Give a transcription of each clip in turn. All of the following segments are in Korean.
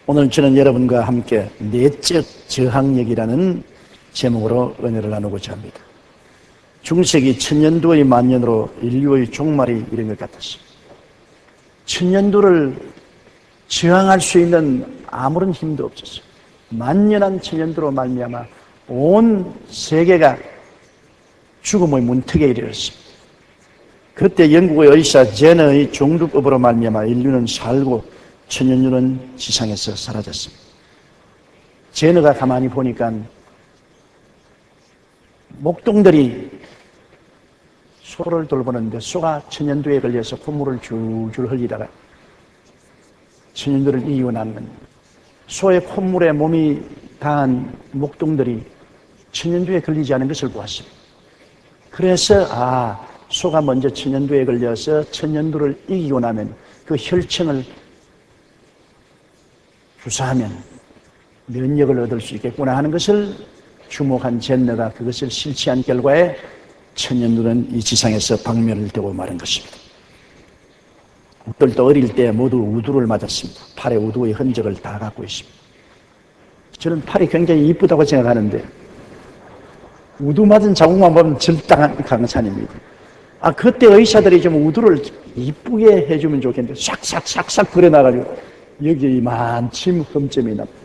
오늘 저는 여러분과 함께 내적 저항력이라는 제목으로 은혜를 나누고자 합니다. 중세기 천년도의 만년으로 인류의 종말이 이런 것 같았습니다. 천년도를 저항할 수 있는 아무런 힘도 없었어요. 만년한 천년도로 말미암아 온 세계가 죽음의 문턱에 이르렀습니다. 그때 영국의 의사 제너의 종두법으로 말미암아 인류는 살고 천년류는 지상에서 사라졌습니다. 제너가 가만히 보니까 목동들이 소를 돌보는데 소가 천년두에 걸려서 콧물을 줄줄 흘리다가 천년두를 이기고 나면 소의 콧물에 몸이 닿은 목동들이 천년두에 걸리지 않은 것을 보았습니다. 그래서 소가 먼저 천년두에 걸려서 천년두를 이기고 나면 그 혈청을 주사하면 면역을 얻을 수 있겠구나 하는 것을 주목한 젠너가 그것을 실시한 결과에 천년두는 이 지상에서 박멸을 되고 마는 것입니다. 우들도 어릴 때 모두 우두를 맞았습니다. 팔에 우두의 흔적을 다 갖고 있습니다. 저는 팔이 굉장히 이쁘다고 생각하는데 우두 맞은 자국만 보면 절당한 강산입니다. 그때 의사들이 좀 우두를 이쁘게 해주면 좋겠는데 싹싹싹싹 그려놔가지고 여기 이만 침 흠점이 납니다.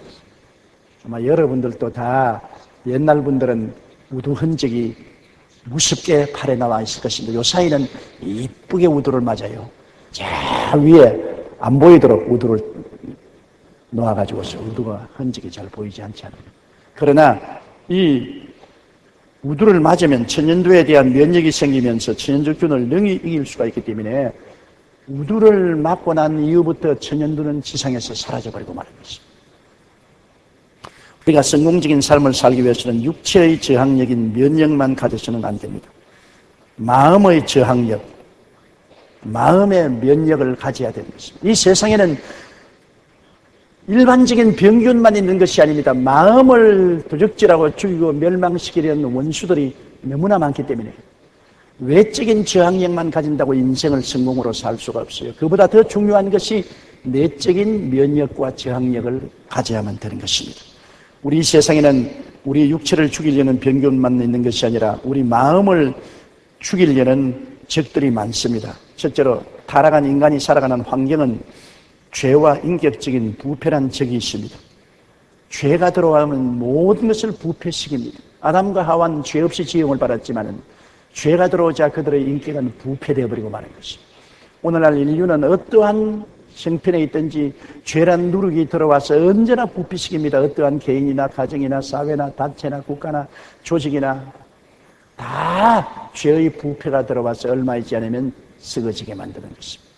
아마 여러분들도 다 옛날 분들은 우두 흔적이 무섭게 팔에 나와 있을 것인데 요 사이는 이쁘게 우두를 맞아요. 저 위에 안 보이도록 우두를 놓아가지고서 우두가 흔적이 잘 보이지 않지 않아요. 그러나 이 우두를 맞으면 천년두에 대한 면역이 생기면서 천연적균을 능히 이길 수가 있기 때문에 우두를 맞고 난 이후부터 천년두는 지상에서 사라져버리고 마는 것입니다. 우리가 성공적인 삶을 살기 위해서는 육체의 저항력인 면역만 가져서는 안 됩니다. 마음의 저항력, 마음의 면역을 가져야 되는 것입니다. 이 세상에는 일반적인 병균만 있는 것이 아닙니다. 마음을 도적질하고 죽이고 멸망시키려는 원수들이 너무나 많기 때문에 외적인 저항력만 가진다고 인생을 성공으로 살 수가 없어요. 그보다 더 중요한 것이 내적인 면역과 저항력을 가져야만 되는 것입니다. 우리 세상에는 우리 육체를 죽이려는 병균만 있는 것이 아니라 우리 마음을 죽이려는 적들이 많습니다. 첫째로 타락한 인간이 살아가는 환경은 죄와 인격적인 부패란 적이 있습니다. 죄가 들어오면 모든 것을 부패시킵니다. 아담과 하와는 죄 없이 지음을 받았지만은 죄가 들어오자 그들의 인격은 부패되어 버리고 마는 것입니다. 오늘날 인류는 어떠한 형편에 있든지 죄란 누룩이 들어와서 언제나 부패시킵니다. 어떠한 개인이나 가정이나 사회나 단체나 국가나 조직이나 다 죄의 부패가 들어와서 얼마 있지 않으면 썩어지게 만드는 것입니다.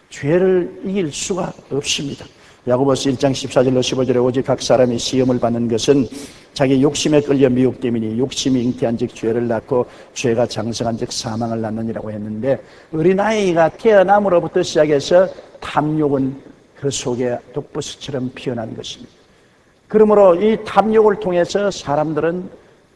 죄를 이길 수가 없습니다. 야고보서 1장 14절로 15절에 오직 각 사람이 시험을 받는 것은 자기 욕심에 끌려 미혹됨이니 욕심이 잉태한 즉 죄를 낳고 죄가 장성한 즉 사망을 낳느니라고 했는데 어린아이가 태어남으로부터 시작해서 탐욕은 그 속에 독버섯처럼 피어난 것입니다. 그러므로 이 탐욕을 통해서 사람들은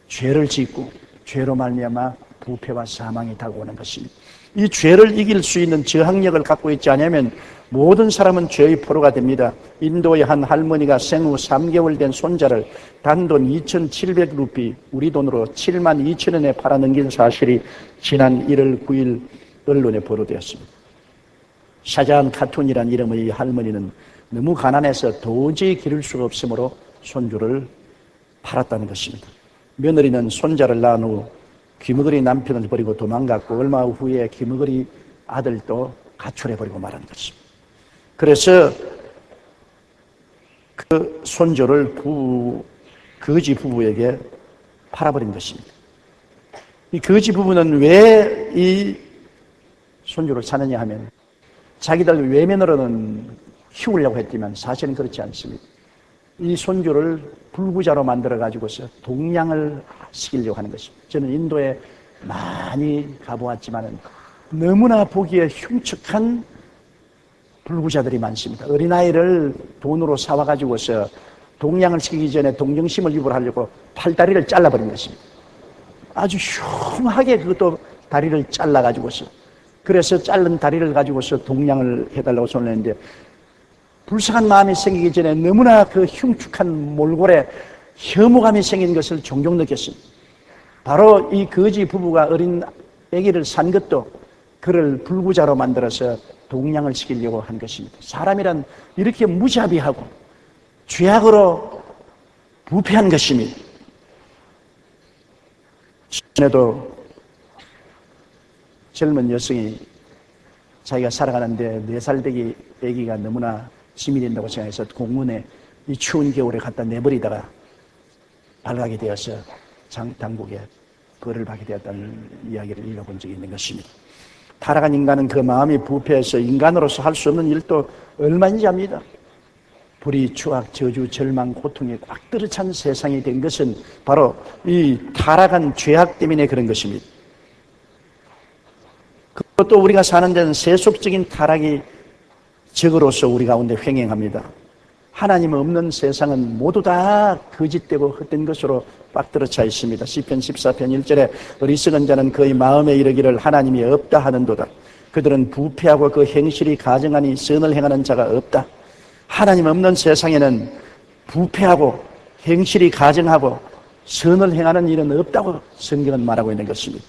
죄를 짓고 죄로 말미암아 부패와 사망이 다가오는 것입니다. 이 죄를 이길 수 있는 저항력을 갖고 있지 않으면 모든 사람은 죄의 포로가 됩니다. 인도의 한 할머니가 생후 3개월 된 손자를 단돈 2,700루피, 우리 돈으로 72,000원에 팔아넘긴 사실이 지난 1월 9일 언론에 보도되었습니다. 샤자한 카툰이란 이름의 이 할머니는 너무 가난해서 도저히 기를 수가 없으므로 손주를 팔았다는 것입니다. 며느리는 손자를 낳은 후 귀머거리 남편을 버리고 도망갔고 얼마 후에 귀머거리 아들도 가출해버리고 말한 것입니다. 그래서 그 손주를 거지 부부에게 팔아버린 것입니다. 이 거지 부부는 왜 이 손주를 사느냐 하면 자기들 외면으로는 키우려고 했지만 사실은 그렇지 않습니다. 이 손주를 불구자로 만들어가지고서 동양을 시키려고 하는 것입니다. 저는 인도에 많이 가보았지만 너무나 보기에 흉측한 불구자들이 많습니다. 어린아이를 돈으로 사와가지고서 동양을 시키기 전에 동정심을 유발하려고 팔다리를 잘라버린 것입니다. 아주 흉하게 그것도 다리를 잘라가지고서 그래서 자른 다리를 가지고서 동양을 해달라고 손을 냈는데 불쌍한 마음이 생기기 전에 너무나 그 흉측한 몰골에 혐오감이 생긴 것을 종종 느꼈습니다. 바로 이 거지 부부가 어린 아기를 산 것도 그를 불구자로 만들어서 동냥을 시키려고 한 것입니다. 사람이란 이렇게 무자비하고 죄악으로 부패한 것입니다. 전에도 젊은 여성이 자기가 살아가는데 4살 되기 아기가 너무나 힘이 된다고 생각해서 공원에 이 추운 겨울에 갖다 내버리다가 발각이 되어서 당국에 벌을 받게 되었다는 이야기를 읽어본 적이 있는 것입니다. 타락한 인간은 그 마음이 부패해서 인간으로서 할 수 없는 일도 얼마인지 압니다. 불의, 추악, 저주, 절망, 고통에 꽉 들어찬 세상이 된 것은 바로 이 타락한 죄악 때문에 그런 것입니다. 그것도 우리가 사는 데는 세속적인 타락이 적으로서 우리 가운데 횡행합니다. 하나님 없는 세상은 모두 다 거짓되고 헛된 것으로 빡 들어차 있습니다. 시편 14편 1절에 어리석은 자는 그의 마음에 이르기를 하나님이 없다 하는도다. 그들은 부패하고 그 행실이 가증하니 선을 행하는 자가 없다. 하나님 없는 세상에는 부패하고 행실이 가증하고 선을 행하는 일은 없다고 성경은 말하고 있는 것입니다.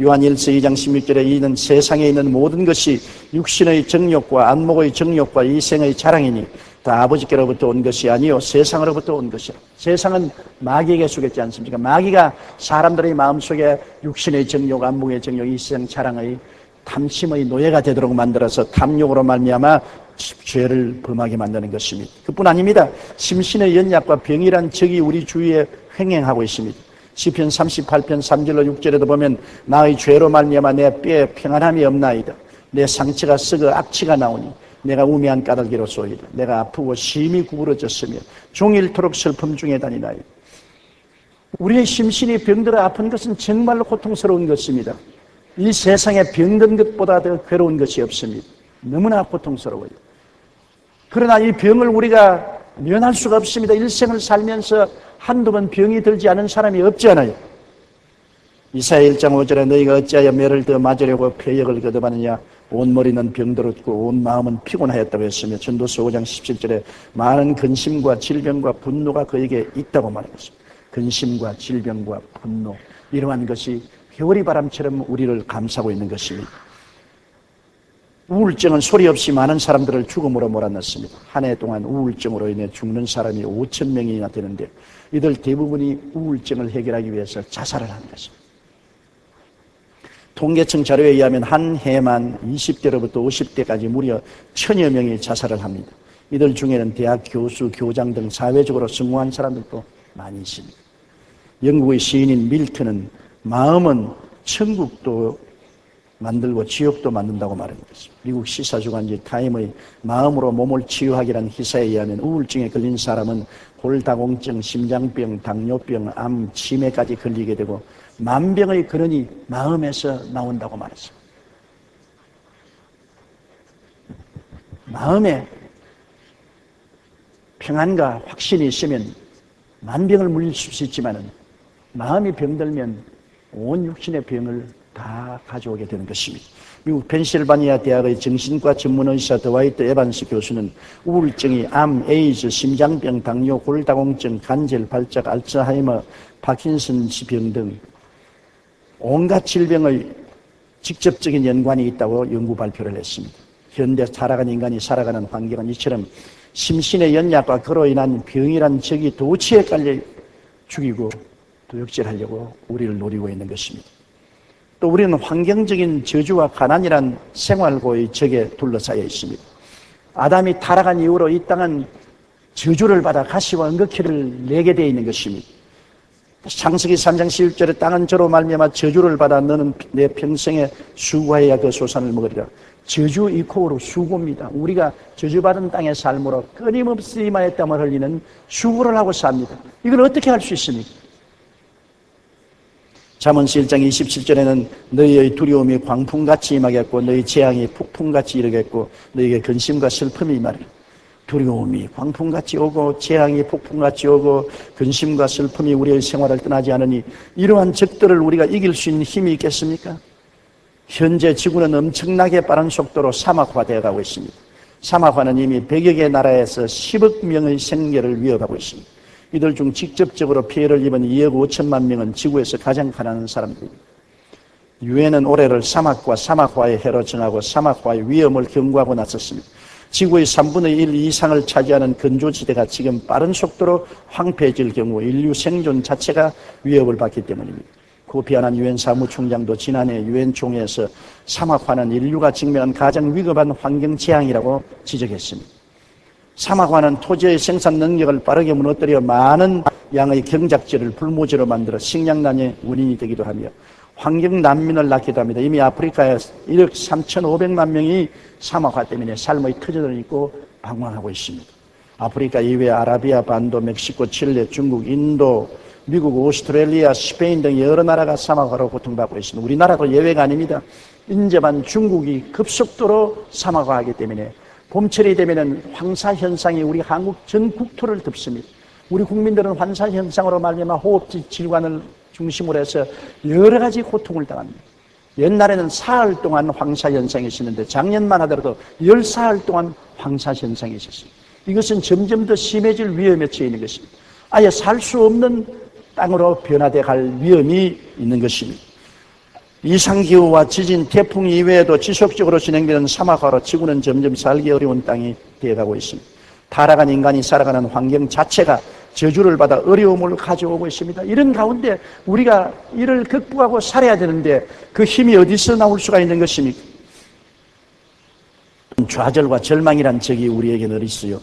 요한 1서 2장 16절에 이는 세상에 있는 모든 것이 육신의 정욕과 안목의 정욕과 이생의 자랑이니 다 아버지께로부터 온 것이 아니요 세상으로부터 온 것이라. 세상은 마귀에게 속했지 않습니까? 마귀가 사람들의 마음속에 육신의 정욕, 안목의 정욕, 이생 자랑의 탐심의 노예가 되도록 만들어서 탐욕으로 말미암아 죄를 범하게 만드는 것입니다. 그뿐 아닙니다. 심신의 연약과 병이란 적이 우리 주위에 횡행하고 있습니다. 시편 38편 3절로 6절에도 보면 나의 죄로 말미암아 내 뼈에 평안함이 없나이다. 내 상처가 썩어 악취가 나오니 내가 우매한 까닭이로 쏘이다. 내가 아프고 심히 구부러졌으며 종일토록 슬픔 중에 다니나이다. 우리의 심신이 병들어 아픈 것은 정말로 고통스러운 것입니다. 이 세상에 병든 것보다 더 괴로운 것이 없습니다. 너무나 고통스러워요. 그러나 이 병을 우리가 면할 수가 없습니다. 일생을 살면서 한두 번 병이 들지 않은 사람이 없지 않아요. 이사야 1장 5절에 너희가 어찌하여 매를 더 맞으려고 폐역을 거듭하느냐. 온 머리는 병들었고 온 마음은 피곤하였다고 했으며 전도서 5장 17절에 많은 근심과 질병과 분노가 그에게 있다고 말했습니다. 근심과 질병과 분노, 이러한 것이 회오리 바람처럼 우리를 감싸고 있는 것입니다. 우울증은 소리 없이 많은 사람들을 죽음으로 몰아넣습니다. 한 해 동안 우울증으로 인해 죽는 사람이 5천 명이나 되는데 이들 대부분이 우울증을 해결하기 위해서 자살을 한 것입니다. 통계청 자료에 의하면 한 해만 20대로부터 50대까지 무려 1000여 명이 자살을 합니다. 이들 중에는 대학 교수, 교장 등 사회적으로 성공한 사람들도 많이 있습니다. 영국의 시인인 밀턴은 마음은 천국도 만들고 지옥도 만든다고 말합니다. 미국 시사주간지 타임의 마음으로 몸을 치유하기라는 기사에 의하면 우울증에 걸린 사람은 골다공증, 심장병, 당뇨병, 암, 치매까지 걸리게 되고 만병의 근원이 마음에서 나온다고 말했습니다. 마음에 평안과 확신이 있으면 만병을 물리칠 수 있지만 마음이 병들면 온 육신의 병을 다 가져오게 되는 것입니다. 미국 펜실바니아 대학의 정신과 전문의사 드와이트 에반스 교수는 우울증이 암, 에이즈, 심장병, 당뇨, 골다공증, 간질, 발작, 알츠하이머, 파킨슨스 병 등 온갖 질병의 직접적인 연관이 있다고 연구 발표를 했습니다. 현대 살아가는 인간이 살아가는 환경은 이처럼 심신의 연약과 그로 인한 병이란 적이 도치에 깔려 죽이고 도역질하려고 우리를 노리고 있는 것입니다. 또 우리는 환경적인 저주와 가난이란 생활고의 적에 둘러싸여 있습니다. 아담이 타락한 이후로 이 땅은 저주를 받아 가시와 은극히를 내게 되어 있는 것입니다. 창세기 3장 11절에 땅은 저로 말미암아 저주를 받아 너는 내 평생에 수고하여야 그 소산을 먹으리라. 저주 이코로 수고입니다. 우리가 저주받은 땅의 삶으로 끊임없이 이마에 땀을 흘리는 수고를 하고 삽니다. 이걸 어떻게 할 수 있습니까? 잠언서 1장 27절에는 너희의 두려움이 광풍같이 임하겠고 너희 재앙이 폭풍같이 이르겠고 너희에게 근심과 슬픔이 임하리라. 두려움이 광풍같이 오고 재앙이 폭풍같이 오고 근심과 슬픔이 우리의 생활을 떠나지 않으니 이러한 적들을 우리가 이길 수 있는 힘이 있겠습니까? 현재 지구는 엄청나게 빠른 속도로 사막화되어 가고 있습니다. 사막화는 이미 100여 개 나라에서 10억 명의 생계를 위협하고 있습니다. 이들 중 직접적으로 피해를 입은 2억 5천만 명은 지구에서 가장 가난한 사람들입니다. 유엔은 올해를 사막과 사막화의 해로 정하고 사막화의 위험을 경고하고 나섰습니다. 지구의 3분의 1 이상을 차지하는 건조지대가 지금 빠른 속도로 황폐해질 경우 인류 생존 자체가 위협을 받기 때문입니다. 코피 아난 유엔 사무총장도 지난해 유엔 총회에서 사막화는 인류가 직면한 가장 위급한 환경 재앙이라고 지적했습니다. 사막화는 토지의 생산 능력을 빠르게 무너뜨려 많은 양의 경작지를 불모지로 만들어 식량난의 원인이 되기도 하며 환경 난민을 낳기도 합니다. 이미 아프리카에 1억 3,500만 명이 사막화 때문에 삶의 터전을 잃고 방황하고 있습니다. 아프리카 이외 아라비아 반도, 멕시코, 칠레, 중국, 인도, 미국, 오스트레일리아, 스페인 등 여러 나라가 사막화로 고통받고 있습니다. 우리나라도 예외가 아닙니다. 인접한 중국이 급속도로 사막화하기 때문에 봄철이 되면 황사현상이 우리 한국 전 국토를 덮습니다. 우리 국민들은 황사현상으로 말미암아 호흡기 질환을 중심으로 해서 여러 가지 고통을 당합니다. 옛날에는 사흘 동안 황사현상이 있었는데 작년만 하더라도 10사흘 동안 황사현상이 있었습니다. 이것은 점점 더 심해질 위험에 처해 있는 것입니다. 아예 살 수 없는 땅으로 변화돼 갈 위험이 있는 것입니다. 이상기후와 지진, 태풍 이외에도 지속적으로 진행되는 사막화로 지구는 점점 살기 어려운 땅이 되어가고 있습니다. 타락한 인간이 살아가는 환경 자체가 저주를 받아 어려움을 가져오고 있습니다. 이런 가운데 우리가 이를 극복하고 살아야 되는데 그 힘이 어디서 나올 수가 있는 것입니까? 좌절과 절망이란 적이 우리에게 늘 있어요.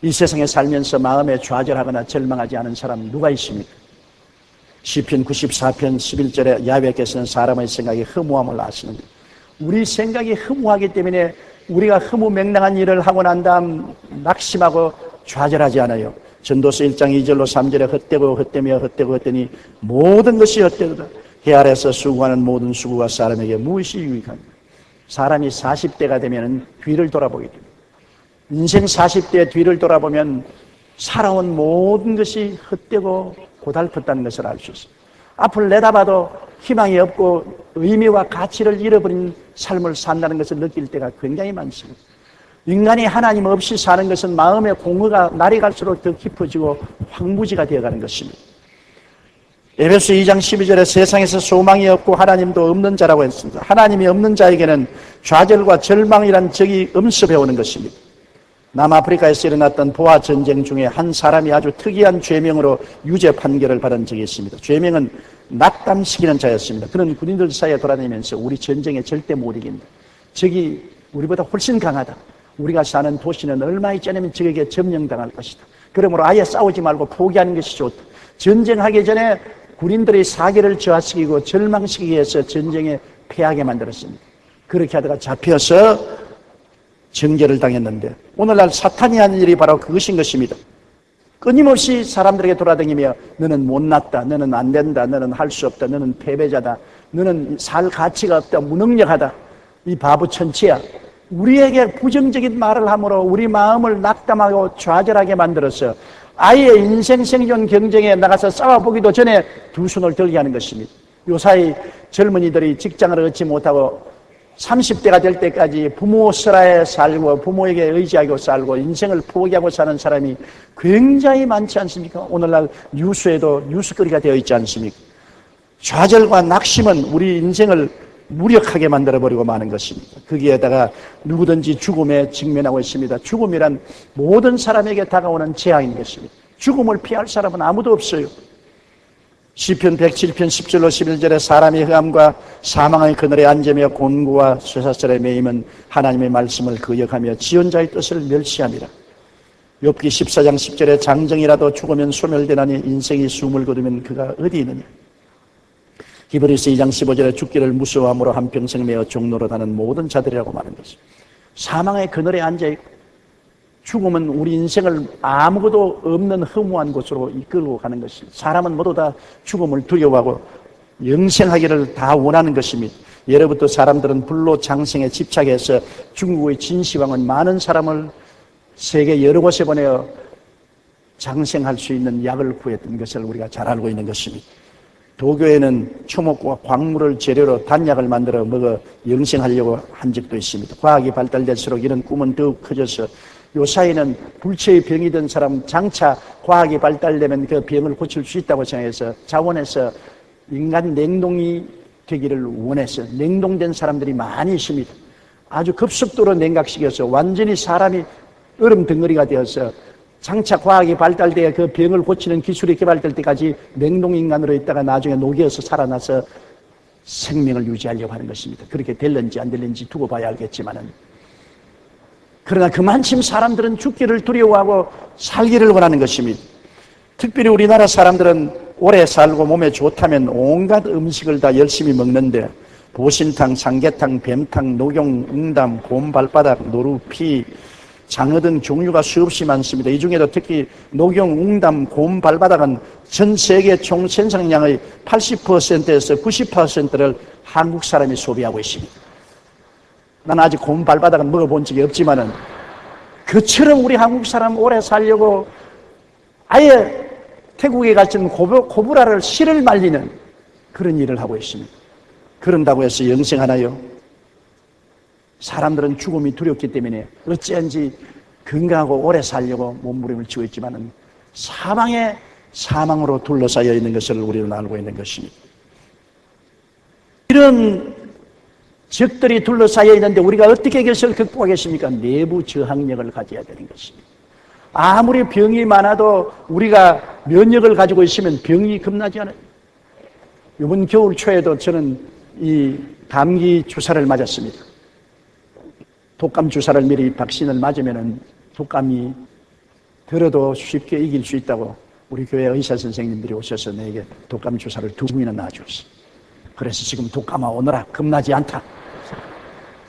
이 세상에 살면서 마음에 좌절하거나 절망하지 않은 사람 누가 있습니까? 시편 94편 11절에 야훼께서는 사람의 생각이 허무함을 아시는데 우리 생각이 허무하기 때문에 우리가 허무맹랑한 일을 하고 난 다음 낙심하고 좌절하지 않아요. 전도서 1장 2절로 3절에 헛되고 헛되며 헛되고 헛되니 모든 것이 헛되도다. 해 아래서 수고하는 모든 수고가 사람에게 무엇이 유익합니까? 사람이 40대가 되면 뒤를 돌아보게 됩니다. 인생 40대 뒤를 돌아보면 살아온 모든 것이 헛되고 고달팠다는 것을 알 수 있습니다. 앞을 내다봐도 희망이 없고 의미와 가치를 잃어버린 삶을 산다는 것을 느낄 때가 굉장히 많습니다. 인간이 하나님 없이 사는 것은 마음의 공허가 날이 갈수록 더 깊어지고 황무지가 되어가는 것입니다. 에베소 2장 12절에 세상에서 소망이 없고 하나님도 없는 자라고 했습니다. 하나님이 없는 자에게는 좌절과 절망이란 적이 엄습해오는 것입니다. 남아프리카에서 일어났던 보아 전쟁 중에 한 사람이 아주 특이한 죄명으로 유죄 판결을 받은 적이 있습니다. 죄명은 낙담시키는 자였습니다. 그는 군인들 사이에 돌아다니면서 우리 전쟁에 절대 못 이긴다. 적이 우리보다 훨씬 강하다. 우리가 사는 도시는 얼마 있지 않으면 적에게 점령당할 것이다. 그러므로 아예 싸우지 말고 포기하는 것이 좋다. 전쟁하기 전에 군인들의 사기를 저하시키고 절망시키기 위해서 전쟁에 패하게 만들었습니다. 그렇게 하다가 잡혀서 정죄를 당했는데 오늘날 사탄이 하는 일이 바로 그것인 것입니다. 끊임없이 사람들에게 돌아다니며 너는 못났다, 너는 안 된다, 너는 할 수 없다, 너는 패배자다, 너는 살 가치가 없다, 무능력하다, 이 바보 천치야. 우리에게 부정적인 말을 함으로 우리 마음을 낙담하고 좌절하게 만들어서 아예 인생 생존 경쟁에 나가서 싸워보기도 전에 두 손을 들게 하는 것입니다. 요사이 젊은이들이 직장을 얻지 못하고 30대가 될 때까지 부모 슬하에 살고 부모에게 의지하고 살고 인생을 포기하고 사는 사람이 굉장히 많지 않습니까? 오늘날 뉴스에도 뉴스거리가 되어 있지 않습니까? 좌절과 낙심은 우리 인생을 무력하게 만들어버리고 마는 것입니다. 거기에다가 누구든지 죽음에 직면하고 있습니다. 죽음이란 모든 사람에게 다가오는 재앙인 것입니다. 죽음을 피할 사람은 아무도 없어요. 시편 107편 10절로 11절에 사람의 흑암과 사망의 그늘에 앉으며 곤고와 쇠사슬에 매임은 하나님의 말씀을 거역하며 지원자의 뜻을 멸시함이라. 욥기 14장 10절에 장정이라도 죽으면 소멸되나니 인생이 숨을 거두면 그가 어디 있느냐. 히브리서 2장 15절에 죽기를 무서워함으로 한평생 매어 종로로 가는 모든 자들이라고 말하는 것입니다. 사망의 그늘에 앉아있고 죽음은 우리 인생을 아무것도 없는 허무한 곳으로 이끌고 가는 것입니다. 사람은 모두 다 죽음을 두려워하고 영생하기를 다 원하는 것입니다. 예로부터 사람들은 불로 장생에 집착해서 중국의 진시황은 많은 사람을 세계 여러 곳에 보내어 장생할 수 있는 약을 구했던 것을 우리가 잘 알고 있는 것입니다. 도교에는 초목과 광물을 재료로 단약을 만들어 먹어 영생하려고 한 적도 있습니다. 과학이 발달될수록 이런 꿈은 더욱 커져서 요 사이는 불치의 병이 든 사람 장차 과학이 발달되면 그 병을 고칠 수 있다고 생각해서 자원에서 인간 냉동이 되기를 원해서 냉동된 사람들이 많이 있습니다. 아주 급속도로 냉각시켜서 완전히 사람이 얼음 덩어리가 되어서 장차 과학이 발달되어 그 병을 고치는 기술이 개발될 때까지 냉동인간으로 있다가 나중에 녹여서 살아나서 생명을 유지하려고 하는 것입니다. 그렇게 될는지 안 될는지 두고 봐야 알겠지만은, 그러나 그만큼 사람들은 죽기를 두려워하고 살기를 원하는 것입니다. 특별히 우리나라 사람들은 오래 살고 몸에 좋다면 온갖 음식을 다 열심히 먹는데 보신탕, 삼계탕, 뱀탕, 녹용, 웅담, 곰 발바닥, 노루, 피, 장어 등 종류가 수없이 많습니다. 이 중에도 특히 녹용, 웅담, 곰 발바닥은 전 세계 총 생산량의 80%에서 90%를 한국 사람이 소비하고 있습니다. 나는 아직 곰 발바닥은 먹어본 적이 없지만은 그처럼 우리 한국 사람 오래 살려고 아예 태국에 갇힌 코브라를 실을 말리는 그런 일을 하고 있습니다. 그런다고 해서 영생하나요? 사람들은 죽음이 두렵기 때문에 어찌한지 건강하고 오래 살려고 몸부림을 치고 있지만은 사망으로 둘러싸여 있는 것을 우리는 알고 있는 것입니다. 이런 적들이 둘러싸여 있는데 우리가 어떻게 이것을 극복하겠습니까? 내부 저항력을 가져야 되는 것입니다. 아무리 병이 많아도 우리가 면역을 가지고 있으면 병이 겁나지 않아요. 이번 겨울 초에도 저는 이 감기 주사를 맞았습니다. 독감 주사를 미리 백신을 맞으면 독감이 들어도 쉽게 이길 수 있다고 우리 교회 의사 선생님들이 오셔서 내게 독감 주사를 2번이나 놔주었어요. 그래서 지금 독감아 오너라 겁나지 않다.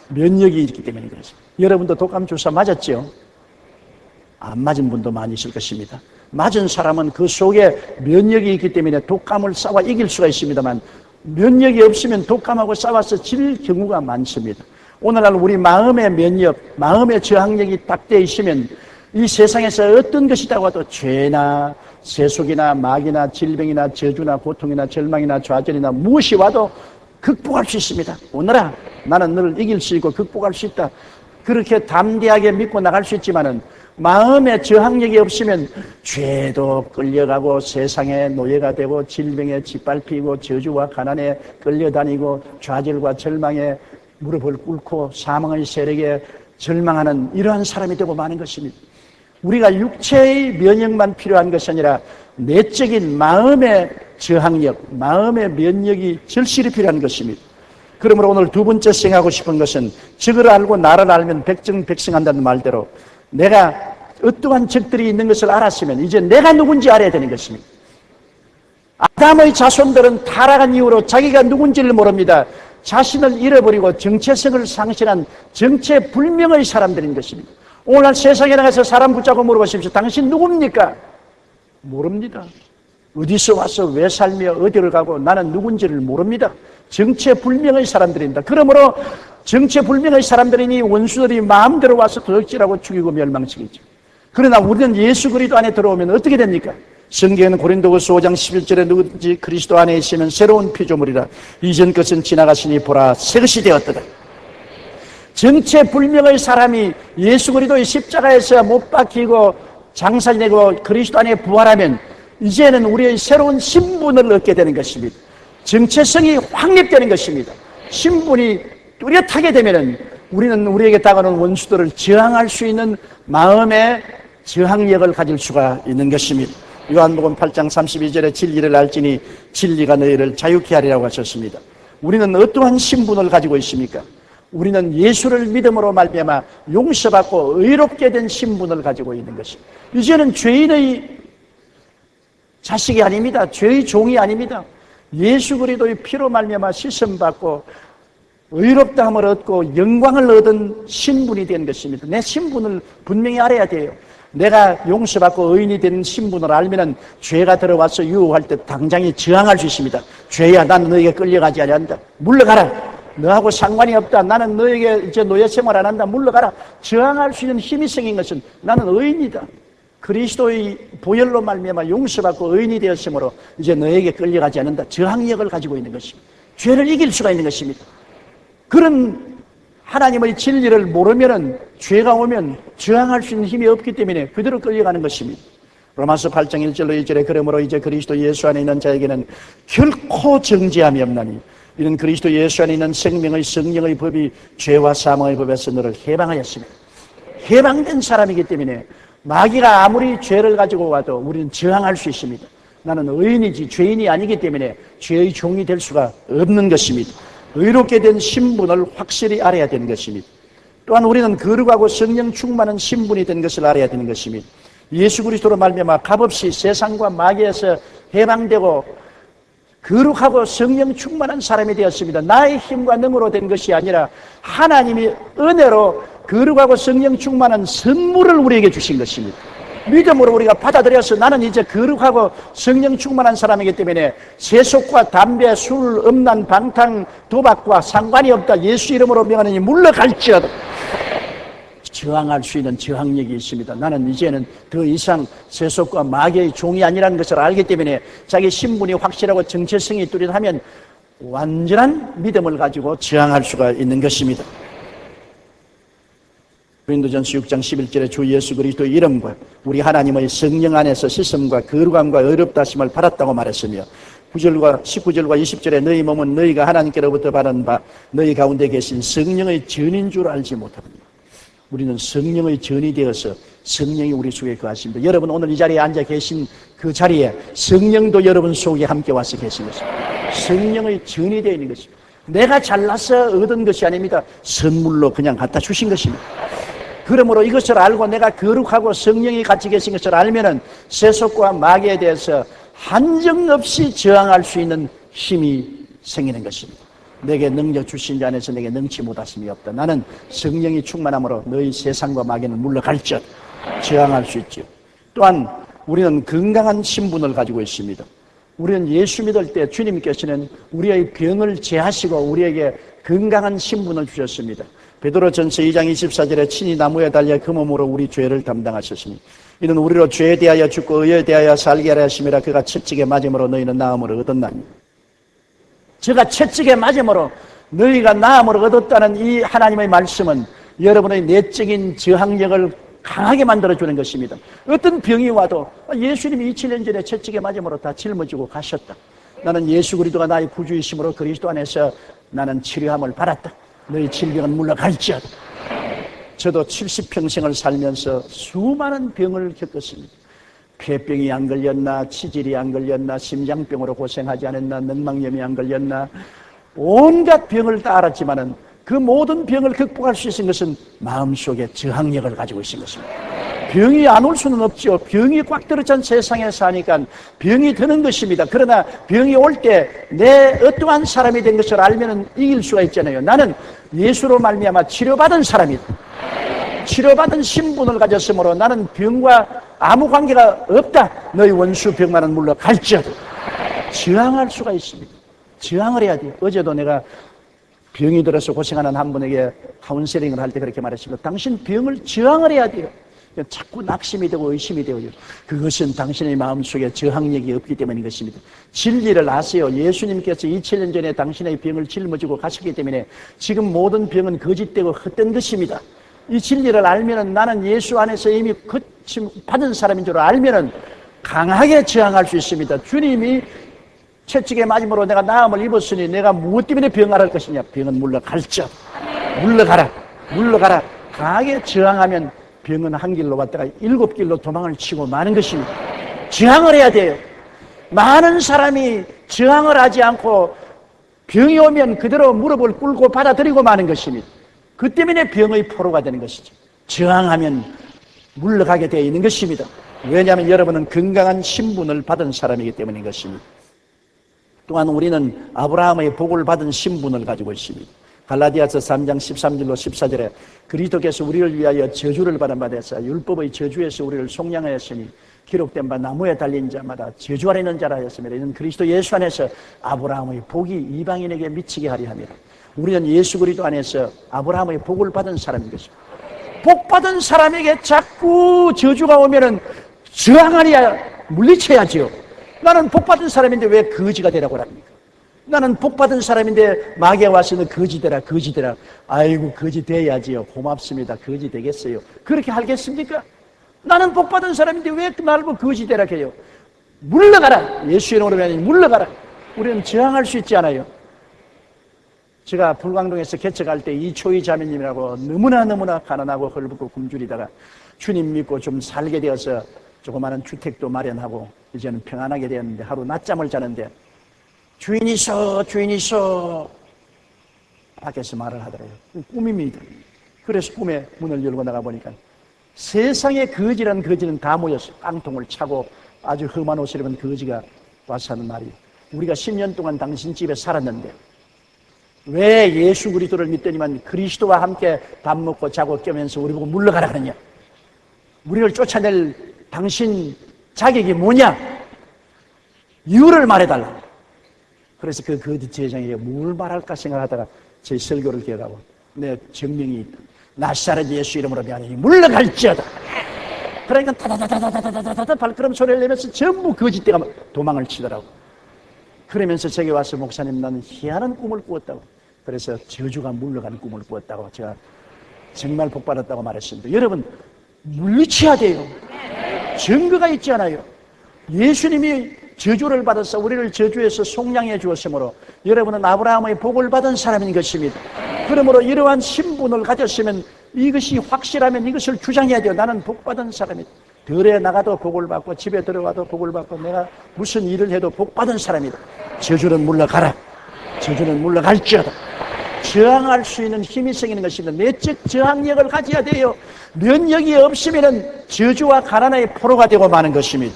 면역이 있기 때문에 그렇습니다. 여러분도 독감 주사 맞았죠? 안 맞은 분도 많이 있을 것입니다. 맞은 사람은 그 속에 면역이 있기 때문에 독감을 싸워 이길 수가 있습니다만 면역이 없으면 독감하고 싸워서 질 경우가 많습니다. 오늘날 우리 마음의 면역, 마음의 저항력이 딱 되어 있으면 이 세상에서 어떤 것이라고 해도 죄나 세속이나 마귀나 질병이나 저주나 고통이나 절망이나 좌절이나 무엇이 와도 극복할 수 있습니다. 오늘아 나는 너를 이길 수 있고 극복할 수 있다. 그렇게 담대하게 믿고 나갈 수 있지만은 마음의 저항력이 없으면 죄도 끌려가고 세상의 노예가 되고 질병에 짓밟히고 저주와 가난에 끌려다니고 좌절과 절망에 무릎을 꿇고 사망의 세력에 절망하는 이러한 사람이 되고 마는 것입니다. 우리가 육체의 면역만 필요한 것이 아니라 내적인 마음의 저항력, 마음의 면역이 절실히 필요한 것입니다. 그러므로 오늘 두 번째 생각하고 싶은 것은 적을 알고 나를 알면 백정백승한다는 말대로 내가 어떠한 적들이 있는 것을 알았으면 이제 내가 누군지 알아야 되는 것입니다. 아담의 자손들은 타락한 이후로 자기가 누군지를 모릅니다. 자신을 잃어버리고 정체성을 상실한 정체불명의 사람들인 것입니다. 오늘날 세상에 나가서 사람 붙잡고 물어보십시오. 당신 누굽니까? 모릅니다. 어디서 와서 왜 살며 어디를 가고 나는 누군지를 모릅니다. 정체불명의 사람들입니다. 그러므로 정체불명의 사람들이니 원수들이 마음대로 와서 도둑질하고 죽이고 멸망시키죠. 그러나 우리는 예수 그리스도 안에 들어오면 어떻게 됩니까? 성경은 고린도후서 5장 11절에 누구든지 그리스도 안에 있으면 새로운 피조물이라 이전 것은 지나갔으니 보라 새 것이 되었더라. 정체불명의 사람이 예수 그리스도의 십자가에서 못 박히고 장사되고 그리스도 안에 부활하면 이제는 우리의 새로운 신분을 얻게 되는 것입니다. 정체성이 확립되는 것입니다. 신분이 뚜렷하게 되면은 우리는 우리에게 다가오는 원수들을 저항할 수 있는 마음의 저항력을 가질 수가 있는 것입니다. 요한복음 8장 32절에 진리를 알지니 진리가 너희를 자유케 하리라고 하셨습니다. 우리는 어떠한 신분을 가지고 있습니까? 우리는 예수를 믿음으로 말미암아 용서받고 의롭게 된 신분을 가지고 있는 것입니다. 이제는 죄인의 자식이 아닙니다. 죄의 종이 아닙니다. 예수 그리스도의 피로 말미암아 씻음받고 의롭다함을 얻고 영광을 얻은 신분이 된 것입니다. 내 신분을 분명히 알아야 돼요. 내가 용서받고 의인이 된 신분을 알면은 죄가 들어와서 유혹할 때 당장에 저항할 수 있습니다. 죄야, 난 너에게 끌려가지 않는다. 물러가라. 너하고 상관이 없다. 나는 너에게 이제 노예 생활 안 한다. 물러가라. 저항할 수 있는 힘이 생긴 것은 나는 의인이다. 그리스도의 보혈로 말미암아 용서받고 의인이 되었으므로 이제 너에게 끌려가지 않는다. 저항력을 가지고 있는 것입니다. 죄를 이길 수가 있는 것입니다. 그런 하나님의 진리를 모르면은 죄가 오면 저항할 수 있는 힘이 없기 때문에 그대로 끌려가는 것입니다. 로마서 8장 1절로 2절에 그러므로 이제 그리스도 예수 안에 있는 자에게는 결코 정죄함이 없나니 이는 그리스도 예수 안에 있는 생명의 성령의 법이 죄와 사망의 법에서 너를 해방하였습니다. 해방된 사람이기 때문에 마귀가 아무리 죄를 가지고 와도 우리는 저항할 수 있습니다. 나는 의인이지 죄인이 아니기 때문에 죄의 종이 될 수가 없는 것입니다. 의롭게 된 신분을 확실히 알아야 되는 것입니다. 또한 우리는 거룩하고 성령 충만한 신분이 된 것을 알아야 되는 것입니다. 예수 그리스도로 말미암아 값없이 세상과 마귀에서 해방되고 거룩하고 성령 충만한 사람이 되었습니다. 나의 힘과 능으로 된 것이 아니라 하나님이 은혜로 거룩하고 성령 충만한 선물을 우리에게 주신 것입니다. 믿음으로 우리가 받아들여서 나는 이제 거룩하고 성령 충만한 사람이기 때문에 세속과 담배, 술, 음란, 방탕, 도박과 상관이 없다. 예수 이름으로 명하느니 물러갈지어다. 저항할 수 있는 저항력이 있습니다. 나는 이제는 더 이상 세속과 마귀의 종이 아니라는 것을 알기 때문에 자기 신분이 확실하고 정체성이 뚜렷하면 완전한 믿음을 가지고 저항할 수가 있는 것입니다. 고린도전서 6장 11절에 주 예수 그리스도의 이름과 우리 하나님의 성령 안에서 씻음과 거룩함과 의롭다 하심을 받았다고 말했으며 19절과 20절에 너희 몸은 너희가 하나님께로부터 받은 바 너희 가운데 계신 성령의 전인 줄 알지 못하느냐. 우리는 성령의 전이 되어서 성령이 우리 속에 거하십니다. 여러분 오늘 이 자리에 앉아 계신 그 자리에 성령도 여러분 속에 함께 와서 계신 것입니다. 성령의 전이 되어 있는 것입니다. 내가 잘나서 얻은 것이 아닙니다. 선물로 그냥 갖다 주신 것입니다. 그러므로 이것을 알고 내가 거룩하고 성령이 같이 계신 것을 알면은 세속과 마귀에 대해서 한정없이 저항할 수 있는 힘이 생기는 것입니다. 내게 능력 주신 자 안에서 내게 능치 못하심이 없다. 나는 성령이 충만함으로 너희 세상과 마귀는 물러갈지어다. 저항할 수 있지요. 또한 우리는 건강한 신분을 가지고 있습니다. 우리는 예수 믿을 때 주님께서는 우리의 병을 제하시고 우리에게 건강한 신분을 주셨습니다. 베드로전서 2장 24절에 친히 나무에 달려 그 몸으로 우리 죄를 담당하셨으니 이는 우리로 죄에 대하여 죽고 의에 대하여 살게 하려 하심이라. 그가 채찍에 맞음으로 너희는 나음을 얻었나니. 제가 채찍에 맞음으로 너희가 나음을 얻었다는 이 하나님의 말씀은 여러분의 내적인 저항력을 강하게 만들어주는 것입니다. 어떤 병이 와도 예수님이 2000년 전에 채찍에 맞음으로 다 짊어지고 가셨다. 나는 예수 그리스도가 나의 구주이심으로 그리스도 안에서 나는 치료함을 받았다. 너희 질병은 물러갈지어다. 저도 70평생을 살면서 수많은 병을 겪었습니다. 폐병이 안 걸렸나, 치질이 안 걸렸나, 심장병으로 고생하지 않았나, 늑막염이 안 걸렸나, 온갖 병을 다 알았지만은 그 모든 병을 극복할 수 있는 것은 마음속에 저항력을 가지고 있는 것입니다. 병이 안 올 수는 없죠. 병이 꽉 들어찬 세상에 사니까 병이 드는 것입니다. 그러나 병이 올 때 내 어떠한 사람이 된 것을 알면 이길 수가 있잖아요. 나는 예수로 말미암아 치료받은 사람이다. 치료받은 신분을 가졌으므로 나는 병과 아무 관계가 없다. 너희 원수 병만은 물러갈지어다. 저항할 수가 있습니다. 저항을 해야 돼요. 어제도 내가 병이 들어서 고생하는 한 분에게 카운셀링을 할 때 그렇게 말했습니다. 당신 병을 저항을 해야 돼요. 자꾸 낙심이 되고 의심이 되어요. 그것은 당신의 마음속에 저항력이 없기 때문인 것입니다. 진리를 아세요. 예수님께서 2000년 전에 당신의 병을 짊어지고 가셨기 때문에 지금 모든 병은 거짓되고 헛된 것입니다. 이 진리를 알면은 나는 예수 안에서 이미 받은 사람인 줄 알면은 강하게 저항할 수 있습니다. 주님이 채찍에 맞음으로 내가 나음을 입었으니 내가 무엇 때문에 병할 것이냐. 병은 물러갈지어다. 물러가라. 물러가라. 강하게 저항하면 병은 한 길로 왔다가 7길로 도망을 치고 마는 것입니다. 저항을 해야 돼요. 많은 사람이 저항을 하지 않고 병이 오면 그대로 무릎을 꿇고 받아들이고 마는 것입니다. 그 때문에 병의 포로가 되는 것이죠. 저항하면 물러가게 되어 있는 것입니다. 왜냐하면 여러분은 건강한 신분을 받은 사람이기 때문인 것입니다. 또한 우리는 아브라함의 복을 받은 신분을 가지고 있습니다. 갈라디아서 3장 13절로 14절에 그리스도께서 우리를 위하여 저주를 받은 바 되사 율법의 저주에서 우리를 속량하였으니 기록된 바 나무에 달린 자마다 저주 아래 있는 자라 하였습니다. 이는 그리스도 예수 안에서 아브라함의 복이 이방인에게 미치게 하려 함이라. 우리는 예수 그리스도 안에서 아브라함의 복을 받은 사람인 것입니다. 복 받은 사람에게 자꾸 저주가 오면은 저항하리야 물리쳐야지요. 나는 복받은 사람인데 왜 거지가 되라고 합니까? 나는 복받은 사람인데 마귀가 와서 너 거지 되라, 거지 되라. 아이고, 거지 돼야지요. 고맙습니다. 거지 되겠어요. 그렇게 하겠습니까? 나는 복받은 사람인데 왜 나를 거지 되라 해요? 물러가라. 예수의 이름으로 하니 물러가라. 우리는 저항할 수 있지 않아요? 제가 불광동에서 개척할 때 이초희 자매님이라고 너무나 가난하고 헐벗고 굶주리다가 주님 믿고 좀 살게 되어서 조그마한 주택도 마련하고 이제는 평안하게 되었는데 하루 낮잠을 자는데 주인 있어 밖에서 말을 하더래요. 꿈입니다. 그래서 꿈에 문을 열고 나가보니까 세상에 거지는 다 모여서 깡통을 차고 아주 험한 옷을 입은 거지가 와서 하는 말이, 우리가 10년 동안 당신 집에 살았는데 왜 예수 그리스도를 믿더니만 그리스도와 함께 밥 먹고 자고 깨면서 우리 보고 물러가라 하느냐? 우리를 쫓아낼 당신 자격이 뭐냐? 이유를 말해달라. 그래서 그 거짓 제자에게 뭘 말할까 생각하다가 제 설교를 기억하고 내 정명이 있다. 나사렛 예수 이름으로 미안하니 물러갈지어다. 그러니까 다다다다다다다다다 발걸음 소리를 내면서 전부 거짓대가 도망을 치더라고. 그러면서 제게 와서 목사님 나는 희한한 꿈을 꾸었다고. 그래서 저주가 물러가는 꿈을 꾸었다고 제가 정말 복받았다고 말했습니다. 여러분 물리쳐야 돼요. 증거가 있지 않아요? 예수님이 저주를 받아서 우리를 저주해서 속량해 주었으므로 여러분은 아브라함의 복을 받은 사람인 것입니다. 그러므로 이러한 신분을 가졌으면 이것이 확실하면 이것을 주장해야 돼요. 나는 복받은 사람이다. 들에 나가도 복을 받고 집에 들어가도 복을 받고 내가 무슨 일을 해도 복받은 사람이다. 저주는 물러가라. 저주는 물러갈지어다. 저항할 수 있는 힘이 생기는 것입니다. 내적 저항력을 가져야 돼요. 면역이 없으면 저주와 가난의 포로가 되고 마는 것입니다.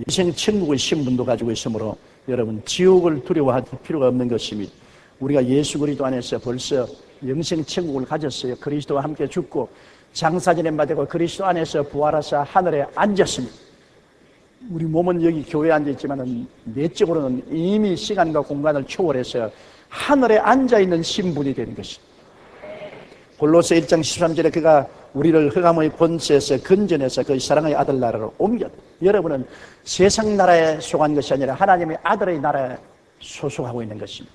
인생 천국의 신분도 가지고 있으므로 여러분 지옥을 두려워할 필요가 없는 것입니다. 우리가 예수 그리스도 안에서 벌써 영생 천국을 가졌어요. 그리스도와 함께 죽고 장사지낸 바 되고 그리스도 안에서 부활하사 하늘에 앉았습니다. 우리 몸은 여기 교회에 앉아있지만 내적으로는 이미 시간과 공간을 초월해서 하늘에 앉아있는 신분이 되는 것입니다. 골로새 1장 13절에 그가 우리를 흑암의 권세에서 건져내서 그 사랑의 아들 나라로 옮겼다. 여러분은 세상 나라에 속한 것이 아니라 하나님의 아들의 나라에 소속하고 있는 것입니다.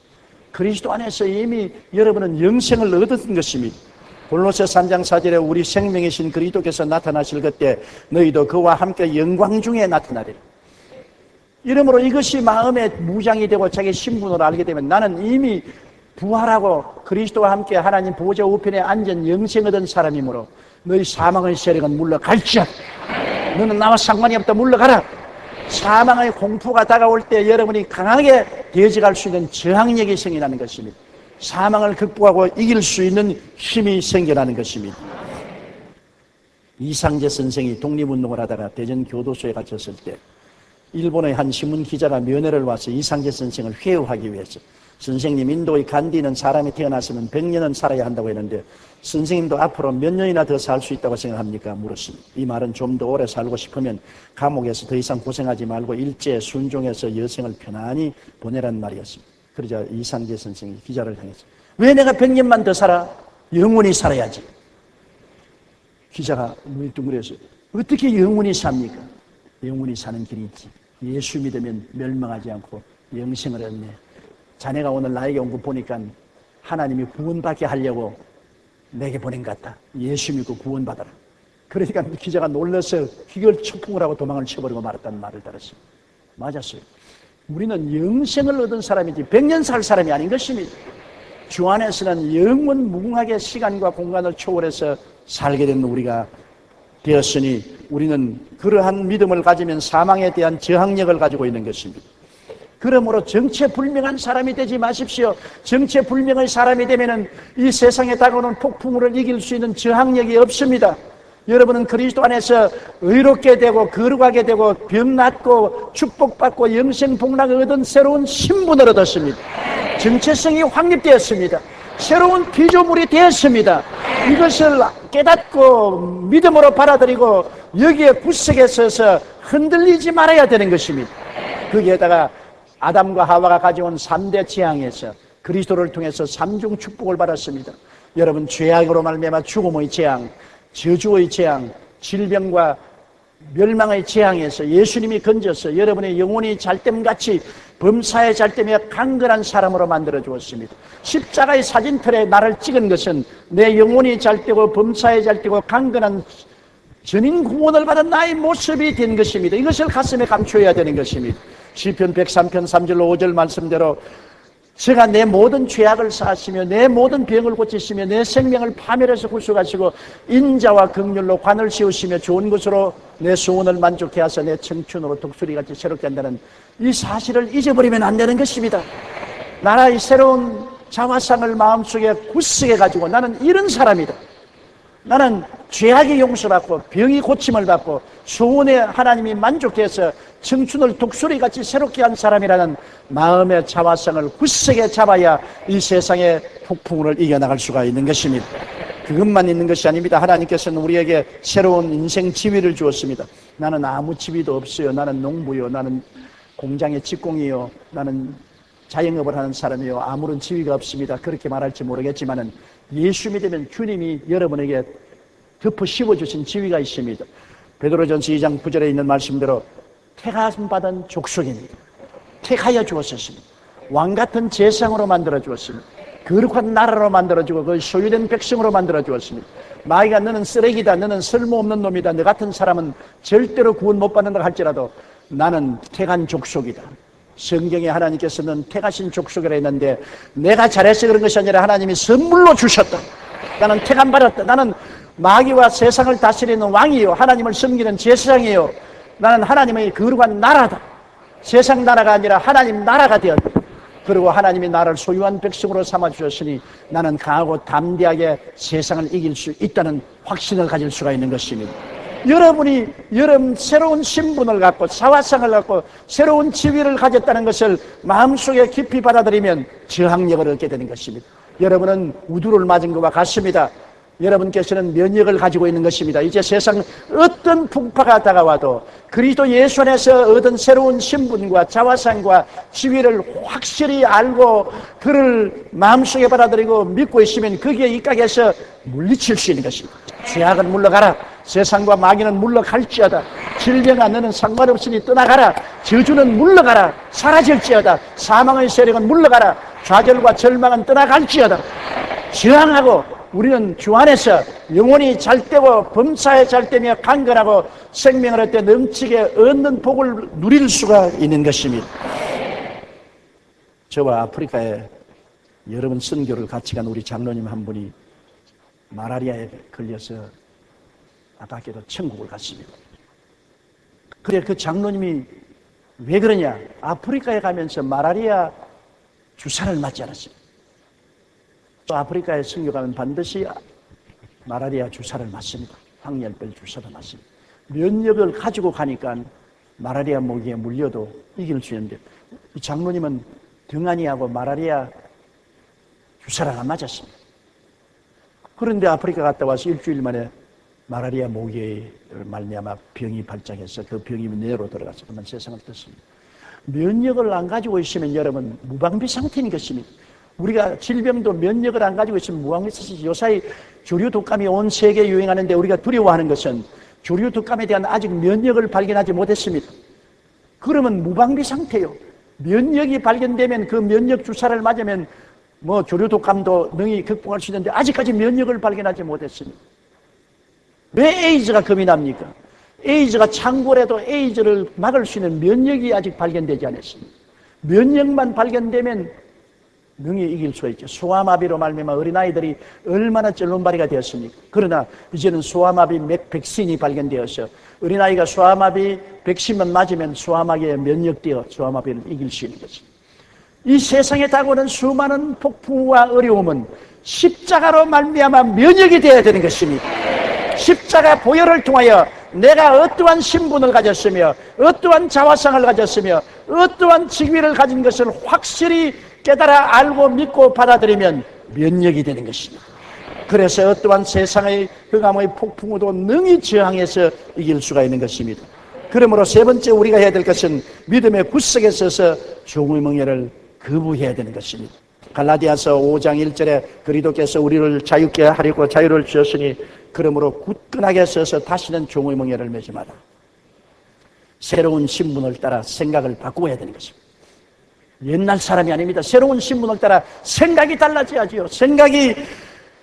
그리스도 안에서 이미 여러분은 영생을 얻은 것입니다. 골로새 3장 4절에 우리 생명이신 그리스도께서 나타나실 그때 너희도 그와 함께 영광 중에 나타나리라. 이러므로 이것이 마음의 무장이 되고 자기 신분으로 알게 되면 나는 이미 부활하고 그리스도와 함께 하나님 보좌 우편에 앉은 영생 얻은 사람이므로 너희 사망의 세력은 물러갈지어다. 너는 나와 상관이 없다. 물러가라. 사망의 공포가 다가올 때 여러분이 강하게 대적할 수 있는 저항력이 생겨나는 것입니다. 사망을 극복하고 이길 수 있는 힘이 생겨나는 것입니다. 이상재 선생이 독립운동을 하다가 대전 교도소에 갇혔을 때 일본의 한 신문 기자가 면회를 와서 이상재 선생을 회유하기 위해서 선생님, 인도의 간디는 사람이 태어났으면 100년은 살아야 한다고 했는데 선생님도 앞으로 몇 년이나 더 살 수 있다고 생각합니까? 물었습니다. 이 말은 좀 더 오래 살고 싶으면 감옥에서 더 이상 고생하지 말고 일제 순종해서 여생을 편안히 보내란 말이었습니다. 그러자 이상재 선생이 기자를 향해서 왜 내가 100년만 더 살아? 영원히 살아야지. 기자가 눈이 둥그래서 어떻게 영원히 삽니까? 영원히 사는 길이 있지. 예수 믿으면 멸망하지 않고 영생을 얻네. 자네가 오늘 나에게 온 거 보니까 하나님이 구원받게 하려고 내게 보낸 것 같다. 예수 믿고 구원받아라. 그러니까 기자가 놀라서 희결 초풍을 하고 도망을 쳐버리고 말았다는 말을 들었습니다. 맞았어요. 우리는 영생을 얻은 사람이지 100년 살 사람이 아닌 것입니다. 주 안에서는 영원 무궁하게 시간과 공간을 초월해서 살게 된 우리가 되었으니 우리는 그러한 믿음을 가지면 사망에 대한 저항력을 가지고 있는 것입니다. 그러므로 정체불명한 사람이 되지 마십시오. 정체불명의 사람이 되면은 이 세상에 다가오는 폭풍우를 이길 수 있는 저항력이 없습니다. 여러분은 그리스도 안에서 의롭게 되고 거룩하게 되고 병 낫고 축복받고 영생 복락을 얻은 새로운 신분을 얻었습니다. 정체성이 확립되었습니다. 새로운 피조물이 되었습니다. 이것을 깨닫고 믿음으로 받아들이고 여기에 구석에 서서 흔들리지 말아야 되는 것입니다. 거기에다가 아담과 하와가 가져온 3대 재앙에서 그리스도를 통해서 3중 축복을 받았습니다. 여러분 죄악으로 말미암아 죽음의 재앙, 저주의 재앙, 질병과 멸망의 재앙에서 예수님이 건져서 여러분의 영혼이 잘됨같이 범사에 잘됨에 강건한 사람으로 만들어 주었습니다. 십자가의 사진틀에 나를 찍은 것은 내 영혼이 잘되고 범사에 잘되고 강건한 전인 구원을 받은 나의 모습이 된 것입니다. 이것을 가슴에 감춰야 되는 것입니다. 시편 103편 3절로 5절 말씀대로 제가 내 모든 죄악을 사하시며 내 모든 병을 고치시며 내 생명을 파멸해서 구속하시고 인자와 긍휼로 관을 씌우시며 좋은 것으로 내 소원을 만족해 하사 내 청춘으로 독수리같이 새롭게 한다는 이 사실을 잊어버리면 안 되는 것입니다. 나라의 새로운 자화상을 마음속에 굳세게 가지고 나는 이런 사람이다. 나는 죄악이 용서받고 병이 고침을 받고 소원에 하나님이 만족해서 청춘을 독수리같이 새롭게 한 사람이라는 마음의 자화상을 굳세게 잡아야 이 세상의 폭풍우를 이겨나갈 수가 있는 것입니다. 그것만 있는 것이 아닙니다. 하나님께서는 우리에게 새로운 인생 지위를 주었습니다. 나는 아무 지위도 없어요. 나는 농부요. 나는 공장의 직공이요. 나는 자영업을 하는 사람이요. 아무런 지위가 없습니다. 그렇게 말할지 모르겠지만은 예수 믿으면 주님이 여러분에게 덮어 씌워주신 지위가 있습니다. 베드로전서 2장 9절에 있는 말씀대로 택하심 받은 족속입니다. 택하여 주었습니다. 왕같은 제상으로 만들어 주었습니다. 거룩한 나라로 만들어주고 그 소유된 백성으로 만들어 주었습니다. 마귀가 너는 쓰레기다, 너는 쓸모없는 놈이다, 너 같은 사람은 절대로 구원 못 받는다 할지라도 나는 택한 족속이다. 성경에 하나님께서는 택하신 족속이라 했는데 내가 잘해서 그런 것이 아니라 하나님이 선물로 주셨다. 나는 택함 받았다. 나는 마귀와 세상을 다스리는 왕이요, 하나님을 섬기는 제사장이요, 나는 하나님의 거룩한 나라다. 세상 나라가 아니라 하나님 나라가 되었다. 그리고 하나님이 나를 소유한 백성으로 삼아주셨으니 나는 강하고 담대하게 세상을 이길 수 있다는 확신을 가질 수가 있는 것입니다. 여러분이 새로운 신분을 갖고 사화상을 갖고 새로운 지위를 가졌다는 것을 마음속에 깊이 받아들이면 저항력을 얻게 되는 것입니다. 여러분은 우두를 맞은 것과 같습니다. 여러분께서는 면역을 가지고 있는 것입니다. 이제 세상 어떤 풍파가 다가와도 그리스도 예수 안에서 얻은 새로운 신분과 자화상과 지위를 확실히 알고 그를 마음속에 받아들이고 믿고 있으면 거기에 입각해서 물리칠 수 있는 것입니다. 죄악은 물러가라. 세상과 마귀는 물러갈지어다. 질병아 너는 상관없으니 떠나가라. 저주는 물러가라. 사라질지어다. 사망의 세력은 물러가라. 좌절과 절망은 떠나갈지어다. 저항하고 우리는 주 안에서 영혼이 잘되고 범사에 잘되며 강건하고 생명을 얻되 넘치게 얻는 복을 누릴 수가 있는 것입니다. 저와 아프리카에 여러 번 선교를 같이 간 우리 장로님 한 분이 말라리아에 걸려서 안타깝게도 천국을 갔습니다. 그래 그 장로님이 왜 그러냐? 아프리카에 가면서 말라리아 주사를 맞지 않았습니다. 또 아프리카에 선교 가면 반드시 말라리아 주사를 맞습니다. 황열별 주사도 맞습니다. 면역을 가지고 가니까 말라리아 모기에 물려도 이길 수 있는데 이 장로님은 등한이하고 말라리아 주사를 안 맞았습니다. 그런데 아프리카 갔다 와서 일주일 만에 말라리아 모기에 말미암아 병이 발작해서 그 병이 뇌로 들어가서 그만 세상을 떴습니다. 면역을 안 가지고 있으면 여러분 무방비 상태인 것입니다. 우리가 질병도 면역을 안 가지고 있으면 무방비 상태이지. 요사이 조류 독감이 온 세계에 유행하는데 우리가 두려워하는 것은 조류 독감에 대한 아직 면역을 발견하지 못했습니다. 그러면 무방비 상태요. 면역이 발견되면 그 면역 주사를 맞으면 조류 독감도 능히 극복할 수 있는데 아직까지 면역을 발견하지 못했습니다. 왜 에이즈가 겁이 납니까? 에이즈가 창궐해도 에이즈를 막을 수 있는 면역이 아직 발견되지 않았습니다. 면역만 발견되면 능히 이길 수가 있죠. 소아마비로 말미암아 어린아이들이 얼마나 쩔론발이가 되었습니까? 그러나 이제는 소아마비 백신이 발견되어서 어린아이가 소아마비 백신만 맞으면 소아마비에 면역되어 소아마비를 이길 수 있는 것입니다. 이 세상에 다가오는 수많은 폭풍과 어려움은 십자가로 말미암아 면역이 되어야 되는 것입니다. 십자가 보혈을 통하여 내가 어떠한 신분을 가졌으며 어떠한 자화상을 가졌으며 어떠한 직위를 가진 것을 확실히 깨달아 알고 믿고 받아들이면 면역이 되는 것입니다. 그래서 어떠한 세상의 흑암의 폭풍우도 능히 저항해서 이길 수가 있는 것입니다. 그러므로 세 번째 우리가 해야 될 것은 믿음의 구석에 서서 종의 멍에를 거부해야 되는 것입니다. 갈라디아서 5장 1절에 그리스도께서 우리를 자유케 하려고 자유를 주셨으니 그러므로 굳건하게 서서 다시는 종의 멍에를 매지 마라. 새로운 신분을 따라 생각을 바꾸어야 되는 것입니다. 옛날 사람이 아닙니다. 새로운 신분을 따라 생각이 달라져야지요. 생각이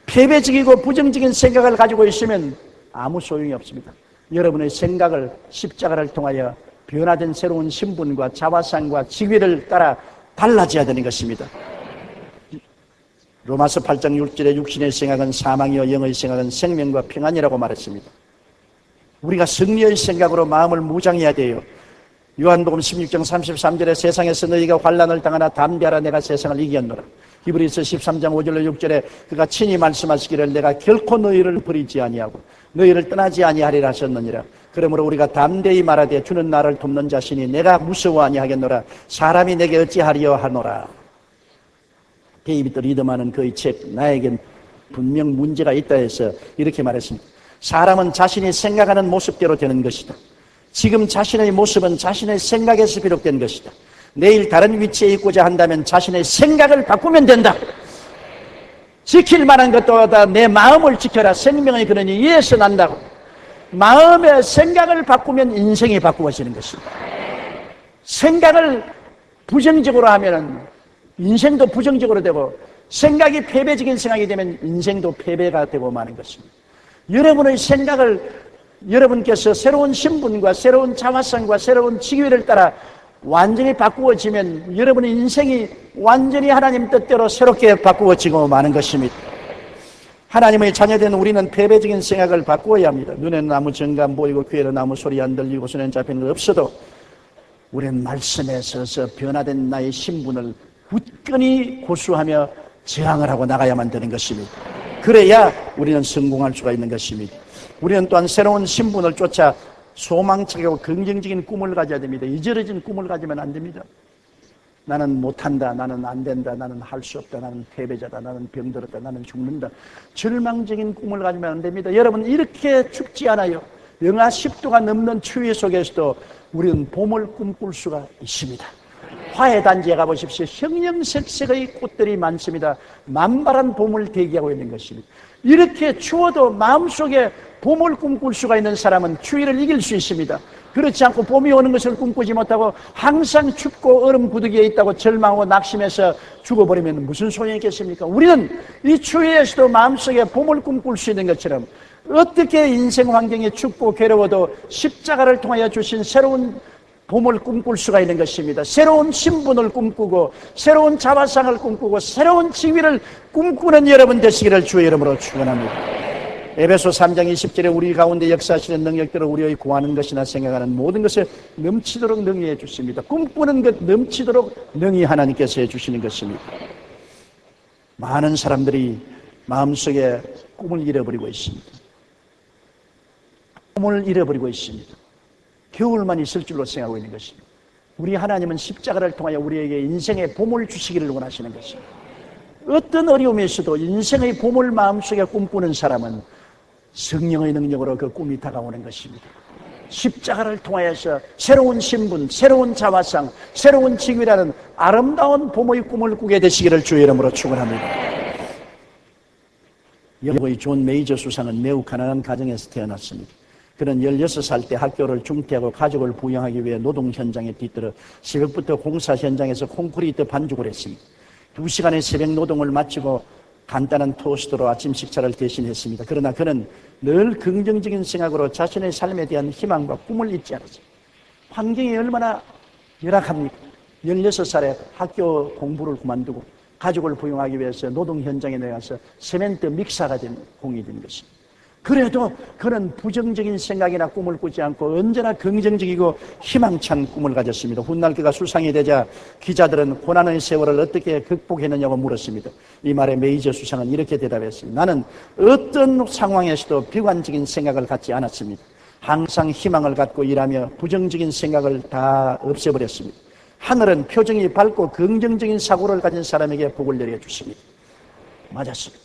패배적이고 부정적인 생각을 가지고 있으면 아무 소용이 없습니다. 여러분의 생각을 십자가를 통하여 변화된 새로운 신분과 자화상과 직위를 따라 달라져야 되는 것입니다. 로마서 8장 6절에 육신의 생각은 사망이요 영의 생각은 생명과 평안이라고 말했습니다. 우리가 승리의 생각으로 마음을 무장해야 돼요. 요한복음 16장 33절에 세상에서 너희가 환난을 당하나 담대하라 내가 세상을 이겼노라. 히브리서 13장 5절로 6절에 그가 친히 말씀하시기를 내가 결코 너희를 버리지 아니하고 너희를 떠나지 아니하리라 하셨느니라. 그러므로 우리가 담대히 말하되 주는 나를 돕는 자신이 내가 무서워 아니하겠노라. 사람이 내게 어찌하리요 하노라. 데이비드 리더만은 그의 책 나에겐 분명 문제가 있다 해서 이렇게 말했습니다. 사람은 자신이 생각하는 모습대로 되는 것이다. 지금 자신의 모습은 자신의 생각에서 비롯된 것이다. 내일 다른 위치에 있고자 한다면 자신의 생각을 바꾸면 된다. 지킬 만한 것보다 내 마음을 지켜라. 생명의 근원이 이에서 난다고. 마음의 생각을 바꾸면 인생이 바꾸어지는 것입니다. 생각을 부정적으로 하면 인생도 부정적으로 되고, 생각이 패배적인 생각이 되면 인생도 패배가 되고 마는 것입니다. 여러분의 생각을 여러분께서 새로운 신분과 새로운 자화상과 새로운 직위를 따라 완전히 바꾸어지면 여러분의 인생이 완전히 하나님 뜻대로 새롭게 바꾸어지고 마는 것입니다. 하나님의 자녀된 우리는 패배적인 생각을 바꾸어야 합니다. 눈에는 아무 증거 안 보이고 귀에는 아무 소리 안 들리고 손에는 잡히는 것 없어도 우리는 말씀에 서서 변화된 나의 신분을 굳건히 고수하며 저항을 하고 나가야만 되는 것입니다. 그래야 우리는 성공할 수가 있는 것입니다. 우리는 또한 새로운 신분을 쫓아 소망차고 긍정적인 꿈을 가져야 됩니다. 이저러진 꿈을 가지면 안 됩니다. 나는 못한다, 나는 안 된다, 나는 할 수 없다, 나는 패배자다, 나는 병들었다, 나는 죽는다. 절망적인 꿈을 가지면 안 됩니다. 여러분, 이렇게 죽지 않아요. 영하 10도가 넘는 추위 속에서도 우리는 봄을 꿈꿀 수가 있습니다. 화훼 단지에 가보십시오. 형형색색의 꽃들이 많습니다. 만발한 봄을 대기하고 있는 것입니다. 이렇게 추워도 마음속에 봄을 꿈꿀 수가 있는 사람은 추위를 이길 수 있습니다. 그렇지 않고 봄이 오는 것을 꿈꾸지 못하고 항상 춥고 얼음 구덩이에 있다고 절망하고 낙심해서 죽어버리면 무슨 소용이 있겠습니까? 우리는 이 추위에서도 마음속에 봄을 꿈꿀 수 있는 것처럼 어떻게 인생 환경이 춥고 괴로워도 십자가를 통하여 주신 새로운 봄을 꿈꿀 수가 있는 것입니다. 새로운 신분을 꿈꾸고 새로운 자화상을 꿈꾸고 새로운 직위를 꿈꾸는 여러분 되시기를 주의 이름으로 축원합니다. 에베소 3장 20절에 우리 가운데 역사하시는 능력들을 우리의 구하는 것이나 생각하는 모든 것을 넘치도록 능히해 주십니다. 꿈꾸는 것 넘치도록 능히 하나님께서 해주시는 것입니다. 많은 사람들이 마음속에 꿈을 잃어버리고 있습니다. 꿈을 잃어버리고 있습니다. 겨울만 있을 줄로 생각하고 있는 것입니다. 우리 하나님은 십자가를 통하여 우리에게 인생의 봄을 주시기를 원하시는 것입니다. 어떤 어려움이 있어도 인생의 봄을 마음속에 꿈꾸는 사람은 성령의 능력으로 그 꿈이 다가오는 것입니다. 십자가를 통하여서 새로운 신분, 새로운 자화상, 새로운 직위라는 아름다운 봄의 꿈을 꾸게 되시기를 주의 이름으로 축원합니다. 영국의 존 메이저 수상은 매우 가난한 가정에서 태어났습니다. 그는 16살 때 학교를 중퇴하고 가족을 부양하기 위해 노동 현장에 뒤떨어 새벽부터 공사 현장에서 콘크리트 반죽을 했습니다. 2시간의 새벽 노동을 마치고 간단한 토스트로 아침 식사를 대신했습니다. 그러나 그는 늘 긍정적인 생각으로 자신의 삶에 대한 희망과 꿈을 잊지 않았습니다. 환경이 얼마나 열악합니까? 16살에 학교 공부를 그만두고 가족을 부양하기 위해서 노동 현장에 나가서 세멘트 믹사가 된 공이 된 것입니다. 그래도 그는 부정적인 생각이나 꿈을 꾸지 않고 언제나 긍정적이고 희망찬 꿈을 가졌습니다. 훗날 그가 수상이 되자 기자들은 고난의 세월을 어떻게 극복했느냐고 물었습니다. 이 말에 메이저 수상은 이렇게 대답했습니다. 나는 어떤 상황에서도 비관적인 생각을 갖지 않았습니다. 항상 희망을 갖고 일하며 부정적인 생각을 다 없애버렸습니다. 하늘은 표정이 밝고 긍정적인 사고를 가진 사람에게 복을 내려주십니다. 맞았습니다.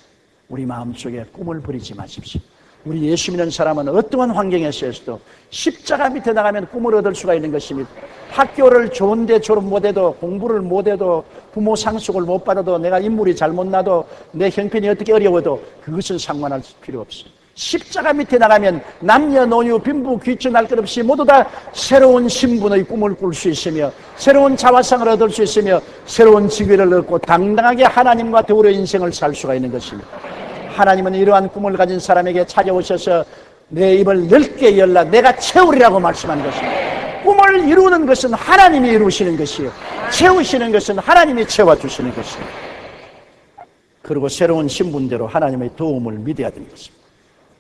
우리 마음속에 꿈을 버리지 마십시오. 우리 예수 믿는 사람은 어떠한 환경에서도 십자가 밑에 나가면 꿈을 얻을 수가 있는 것입니다. 학교를 좋은데 졸업 못해도, 공부를 못해도, 부모 상속을 못 받아도, 내가 인물이 잘못 나도, 내 형편이 어떻게 어려워도 그것은 상관할 필요 없어요. 십자가 밑에 나가면 남녀노녀 빈부 귀천할 것 없이 모두 다 새로운 신분의 꿈을 꿀 수 있으며 새로운 자화상을 얻을 수 있으며 새로운 직위를 얻고 당당하게 하나님과 더불어 인생을 살 수가 있는 것입니다. 하나님은 이러한 꿈을 가진 사람에게 찾아오셔서 내 입을 넓게 열라 내가 채우리라고 말씀하는 것입니다. 꿈을 이루는 것은 하나님이 이루시는 것이요 채우시는 것은 하나님이 채워주시는 것입니다. 그리고 새로운 신분대로 하나님의 도움을 믿어야 되는 것입니다.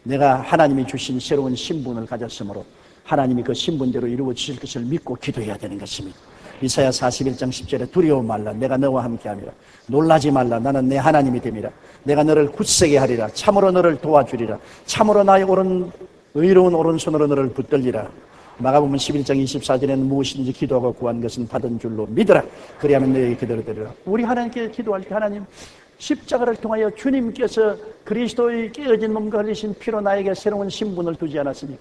내가 하나님이 주신 새로운 신분을 가졌으므로 하나님이 그 신분대로 이루어 주실 것을 믿고 기도해야 되는 것입니다. 이사야 41장 10절에 두려워 말라 내가 너와 함께함이라 놀라지 말라 나는 내 하나님이 됨이라 내가 너를 굳세게 하리라 참으로 너를 도와주리라 참으로 나의 의로운 오른손으로 너를 붙들리라. 마가복음 11장 24절에는 무엇이든지 기도하고 구한 것은 받은 줄로 믿으라 그리하면 너에게 그대로 되리라. 우리 하나님께 기도할 때 하나님 십자가를 통하여 주님께서 그리스도의 깨어진 몸과 흘리신 피로 나에게 새로운 신분을 두지 않았으니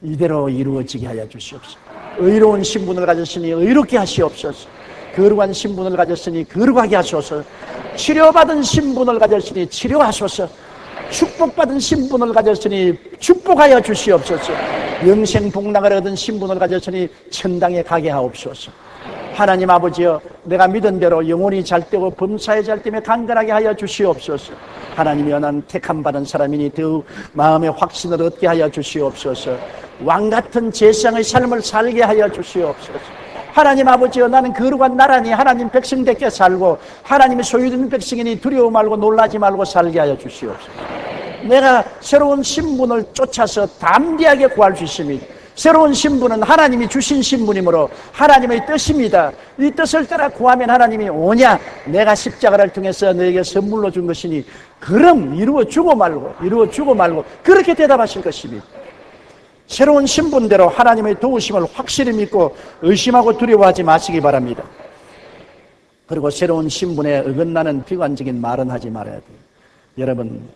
이대로 이루어지게 하여 주시옵소서. 의로운 신분을 가졌으니 의롭게 하시옵소서. 거룩한 신분을 가졌으니 거룩하게 하소서. 치료받은 신분을 가졌으니 치료하소서. 축복받은 신분을 가졌으니 축복하여 주시옵소서. 영생 복락을 얻은 신분을 가졌으니 천당에 가게 하옵소서. 하나님 아버지여 내가 믿은 대로 영혼이 잘되고 범사에 잘됨에 강건하게 하여 주시옵소서. 하나님이 연한 택함받은 사람이니 더욱 마음의 확신을 얻게 하여 주시옵소서. 왕같은 제사장의 삶을 살게 하여 주시옵소서. 하나님 아버지여 나는 거룩한 나라니 하나님 백성답게 살고 하나님의 소유된 백성이니 두려워 말고 놀라지 말고 살게 하여 주시옵소서. 내가 새로운 신분을 쫓아서 담대하게 구할 수 있습니다. 새로운 신분은 하나님이 주신 신분이므로 하나님의 뜻입니다. 이 뜻을 따라 구하면 하나님이 오냐 내가 십자가를 통해서 너에게 선물로 준 것이니 그럼 이루어주고 말고 그렇게 대답하실 것입니다. 새로운 신분대로 하나님의 도우심을 확실히 믿고 의심하고 두려워하지 마시기 바랍니다. 그리고 새로운 신분에 어긋나는 비관적인 말은 하지 말아야 돼요. 여러분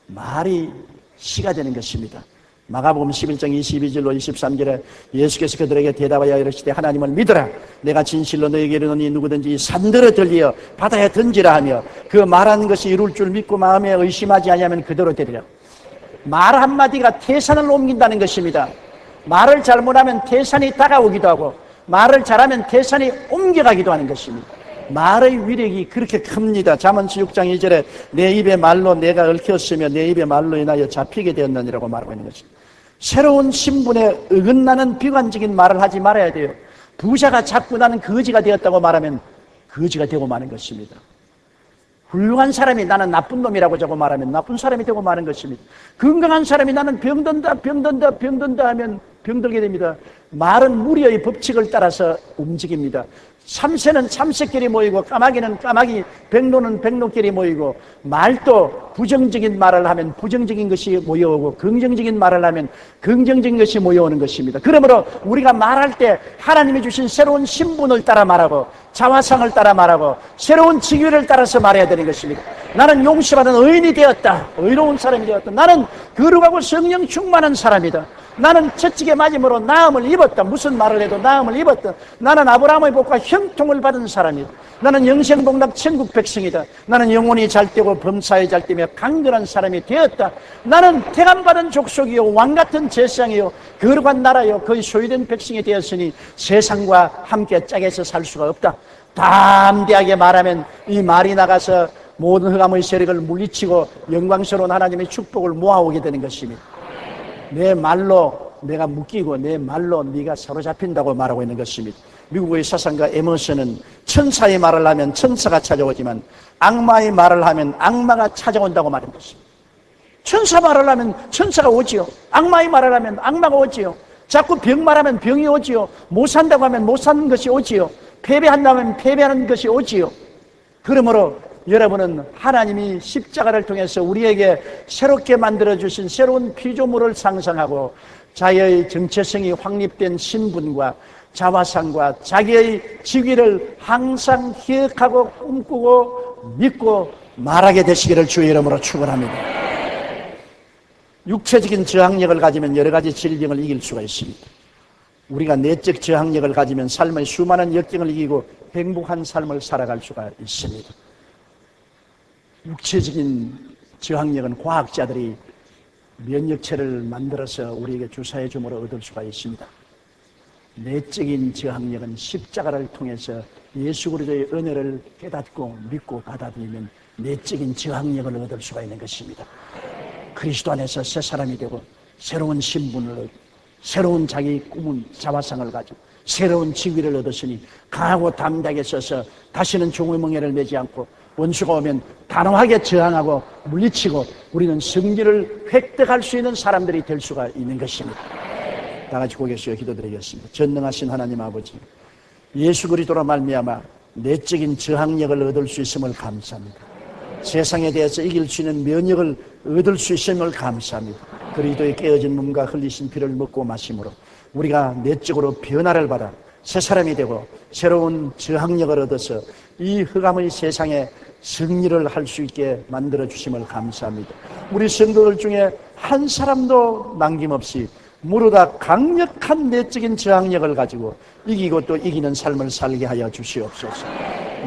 말이 시가 되는 것입니다. 마가복음 11장 22절로 23절에 예수께서 그들에게 대답하여 이르시되 하나님을 믿으라 내가 진실로 너에게 이르노니 누구든지 산들을 들리어 바다에 던지라 하며 그 말하는 것이 이룰 줄 믿고 마음에 의심하지 아니하면 그대로 되리라. 말 한마디가 태산을 옮긴다는 것입니다. 말을 잘못하면 태산이 다가오기도 하고 말을 잘하면 태산이 옮겨가기도 하는 것입니다. 말의 위력이 그렇게 큽니다. 잠언서 6장 2절에 내 입의 말로 내가 얽혔으며 내 입의 말로 인하여 잡히게 되었느니라고 말하고 있는 것입니다. 새로운 신분에 어긋나는 비관적인 말을 하지 말아야 돼요. 부자가 자꾸 나는 거지가 되었다고 말하면 거지가 되고 마는 것입니다. 훌륭한 사람이 나는 나쁜 놈이라고 자꾸 말하면 나쁜 사람이 되고 마는 것입니다. 건강한 사람이 나는 병든다 하면 병들게 됩니다. 말은 무리의 법칙을 따라서 움직입니다. 참새는 참새끼리 모이고 까마귀는 까마귀, 백로는 백로끼리 모이고 말도 부정적인 말을 하면 부정적인 것이 모여오고 긍정적인 말을 하면 긍정적인 것이 모여오는 것입니다. 그러므로 우리가 말할 때 하나님이 주신 새로운 신분을 따라 말하고 자화상을 따라 말하고 새로운 직위를 따라서 말해야 되는 것입니다. 나는 용서받은 의인이 되었다. 의로운 사람이 되었다. 나는 거룩하고 성령 충만한 사람이다. 나는 채찍에 맞음으로 나음을 입었다. 무슨 말을 해도 나음을 입었다. 나는 아브라함의 복과 형통을 받은 사람이다. 나는 영생복락 천국 백성이다. 나는 영혼이 잘되고 범사에 잘되며 강건한 사람이 되었다. 나는 택함받은 족속이요 왕같은 제사장이요 거룩한 나라요 거의 소유된 백성이 되었으니 세상과 함께 짝에서 살 수가 없다. 담대하게 말하면 이 말이 나가서 모든 흑암의 세력을 물리치고 영광스러운 하나님의 축복을 모아오게 되는 것입니다. 내 말로 내가 묶이고 내 말로 네가 사로잡힌다고 말하고 있는 것입니다. 미국의 사상가 에머슨은 천사의 말을 하면 천사가 찾아오지만 악마의 말을 하면 악마가 찾아온다고 말한 것입니다. 천사 말을 하면 천사가 오지요. 악마의 말을 하면 악마가 오지요. 자꾸 병 말하면 병이 오지요. 못 산다고 하면 못 사는 것이 오지요. 패배한다고 하면 패배하는 것이 오지요. 그러므로 여러분은 하나님이 십자가를 통해서 우리에게 새롭게 만들어주신 새로운 피조물을 상상하고 자기의 정체성이 확립된 신분과 자화상과 자기의 직위를 항상 기억하고 꿈꾸고 믿고 말하게 되시기를 주의 이름으로 축원합니다. 육체적인 저항력을 가지면 여러 가지 질병을 이길 수가 있습니다. 우리가 내적 저항력을 가지면 삶의 수많은 역경을 이기고 행복한 삶을 살아갈 수가 있습니다. 육체적인 저항력은 과학자들이 면역체를 만들어서 우리에게 주사해 줌으로 얻을 수가 있습니다. 내적인 저항력은 십자가를 통해서 예수 그리스도의 은혜를 깨닫고 믿고 받아들이면 내적인 저항력을 얻을 수가 있는 것입니다. 그리스도 안에서 새 사람이 되고 새로운 신분을 얻고 새로운 자기 꿈은 자화상을 가지고 새로운 지위를 얻었으니 강하고 담대하게 서서 다시는 종의 멍에를 매지 않고 원수가 오면 단호하게 저항하고 물리치고 우리는 승리를 획득할 수 있는 사람들이 될 수가 있는 것입니다. 다 같이 고개 숙여 기도드리겠습니다. 전능하신 하나님 아버지, 예수 그리스도로 말미암아 내적인 저항력을 얻을 수 있음을 감사합니다. 세상에 대해서 이길 수 있는 면역을 얻을 수 있음을 감사합니다. 그리스도의 깨어진 몸과 흘리신 피를 먹고 마심으로 우리가 내적으로 변화를 받아 새 사람이 되고 새로운 저항력을 얻어서 이 흑암의 세상에 승리를 할 수 있게 만들어 주심을 감사합니다. 우리 성도들 중에 한 사람도 남김없이 모두 다 강력한 내적인 저항력을 가지고 이기고 또 이기는 삶을 살게 하여 주시옵소서.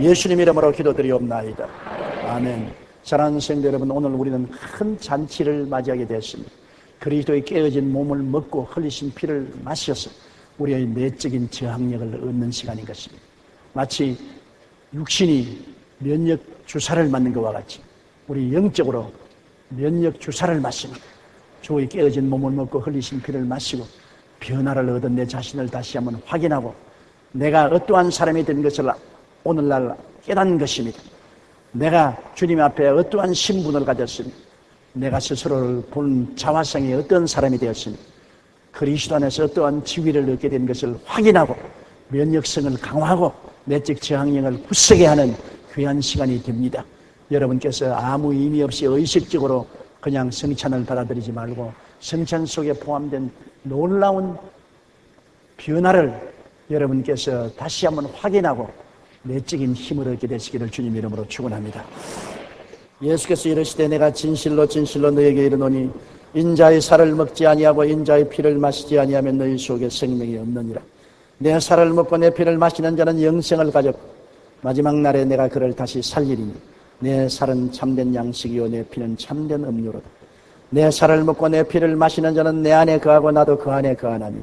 예수님 이름으로 기도드리옵나이다. 아멘. 사랑하는 성도 여러분, 오늘 우리는 큰 잔치를 맞이하게 되었습니다. 그리스도의 깨어진 몸을 먹고 흘리신 피를 마셔서 우리의 내적인 저항력을 얻는 시간인 것입니다. 마치 육신이 면역 주사를 맞는 것과 같이 우리 영적으로 면역 주사를 맞습니다. 주의 깨어진 몸을 먹고 흘리신 피를 마시고 변화를 얻은 내 자신을 다시 한번 확인하고 내가 어떠한 사람이 된 것을 오늘날 깨닫는 것입니다. 내가 주님 앞에 어떠한 신분을 가졌으며 내가 스스로를 본 자화상에 어떤 사람이 되었으며 그리스도 안에서 어떠한 지위를 얻게 된 것을 확인하고 면역성을 강화하고 내적 저항력을 굳세게 하는 귀한 시간이 됩니다. 여러분께서 아무 의미 없이 의식적으로 그냥 성찬을 받아들이지 말고 성찬 속에 포함된 놀라운 변화를 여러분께서 다시 한번 확인하고 내적인 힘을 얻게 되시기를 주님 이름으로 축원합니다. 예수께서 이르시되 내가 진실로 진실로 너에게 이르노니 인자의 살을 먹지 아니하고 인자의 피를 마시지 아니하면 너희 속에 생명이 없느니라. 내 살을 먹고 내 피를 마시는 자는 영생을 가졌고 마지막 날에 내가 그를 다시 살리리니 내 살은 참된 양식이요 내 피는 참된 음료로다. 내 살을 먹고 내 피를 마시는 자는 내 안에 거하고 나도 그 안에 거하나니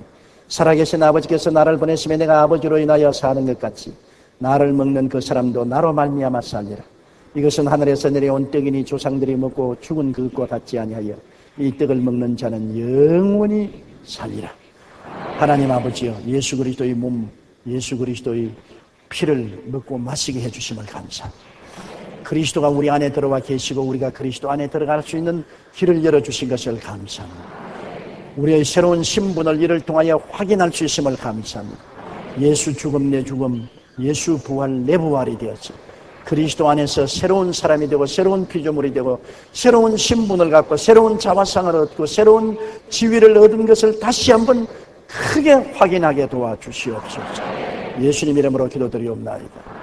살아계신 아버지께서 나를 보내심에 내가 아버지로 인하여 사는 것 같이 나를 먹는 그 사람도 나로 말미암아 살리라. 이것은 하늘에서 내려온 떡이니 조상들이 먹고 죽은 그것과 같지 아니하여 이 떡을 먹는 자는 영원히 살리라. 하나님 아버지여, 예수 그리스도의 몸, 예수 그리스도의 피를 먹고 마시게 해주심을 감사합니다. 그리스도가 우리 안에 들어와 계시고 우리가 그리스도 안에 들어갈 수 있는 길을 열어주신 것을 감사합니다. 우리의 새로운 신분을 이를 통하여 확인할 수 있음을 감사합니다. 예수 죽음 내 죽음, 예수 부활 내 부활이 되었죠. 그리스도 안에서 새로운 사람이 되고 새로운 피조물이 되고 새로운 신분을 갖고 새로운 자화상을 얻고 새로운 지위를 얻은 것을 다시 한번 크게 확인하게 도와주시옵소서. 예수님 이름으로 기도드리옵나이다.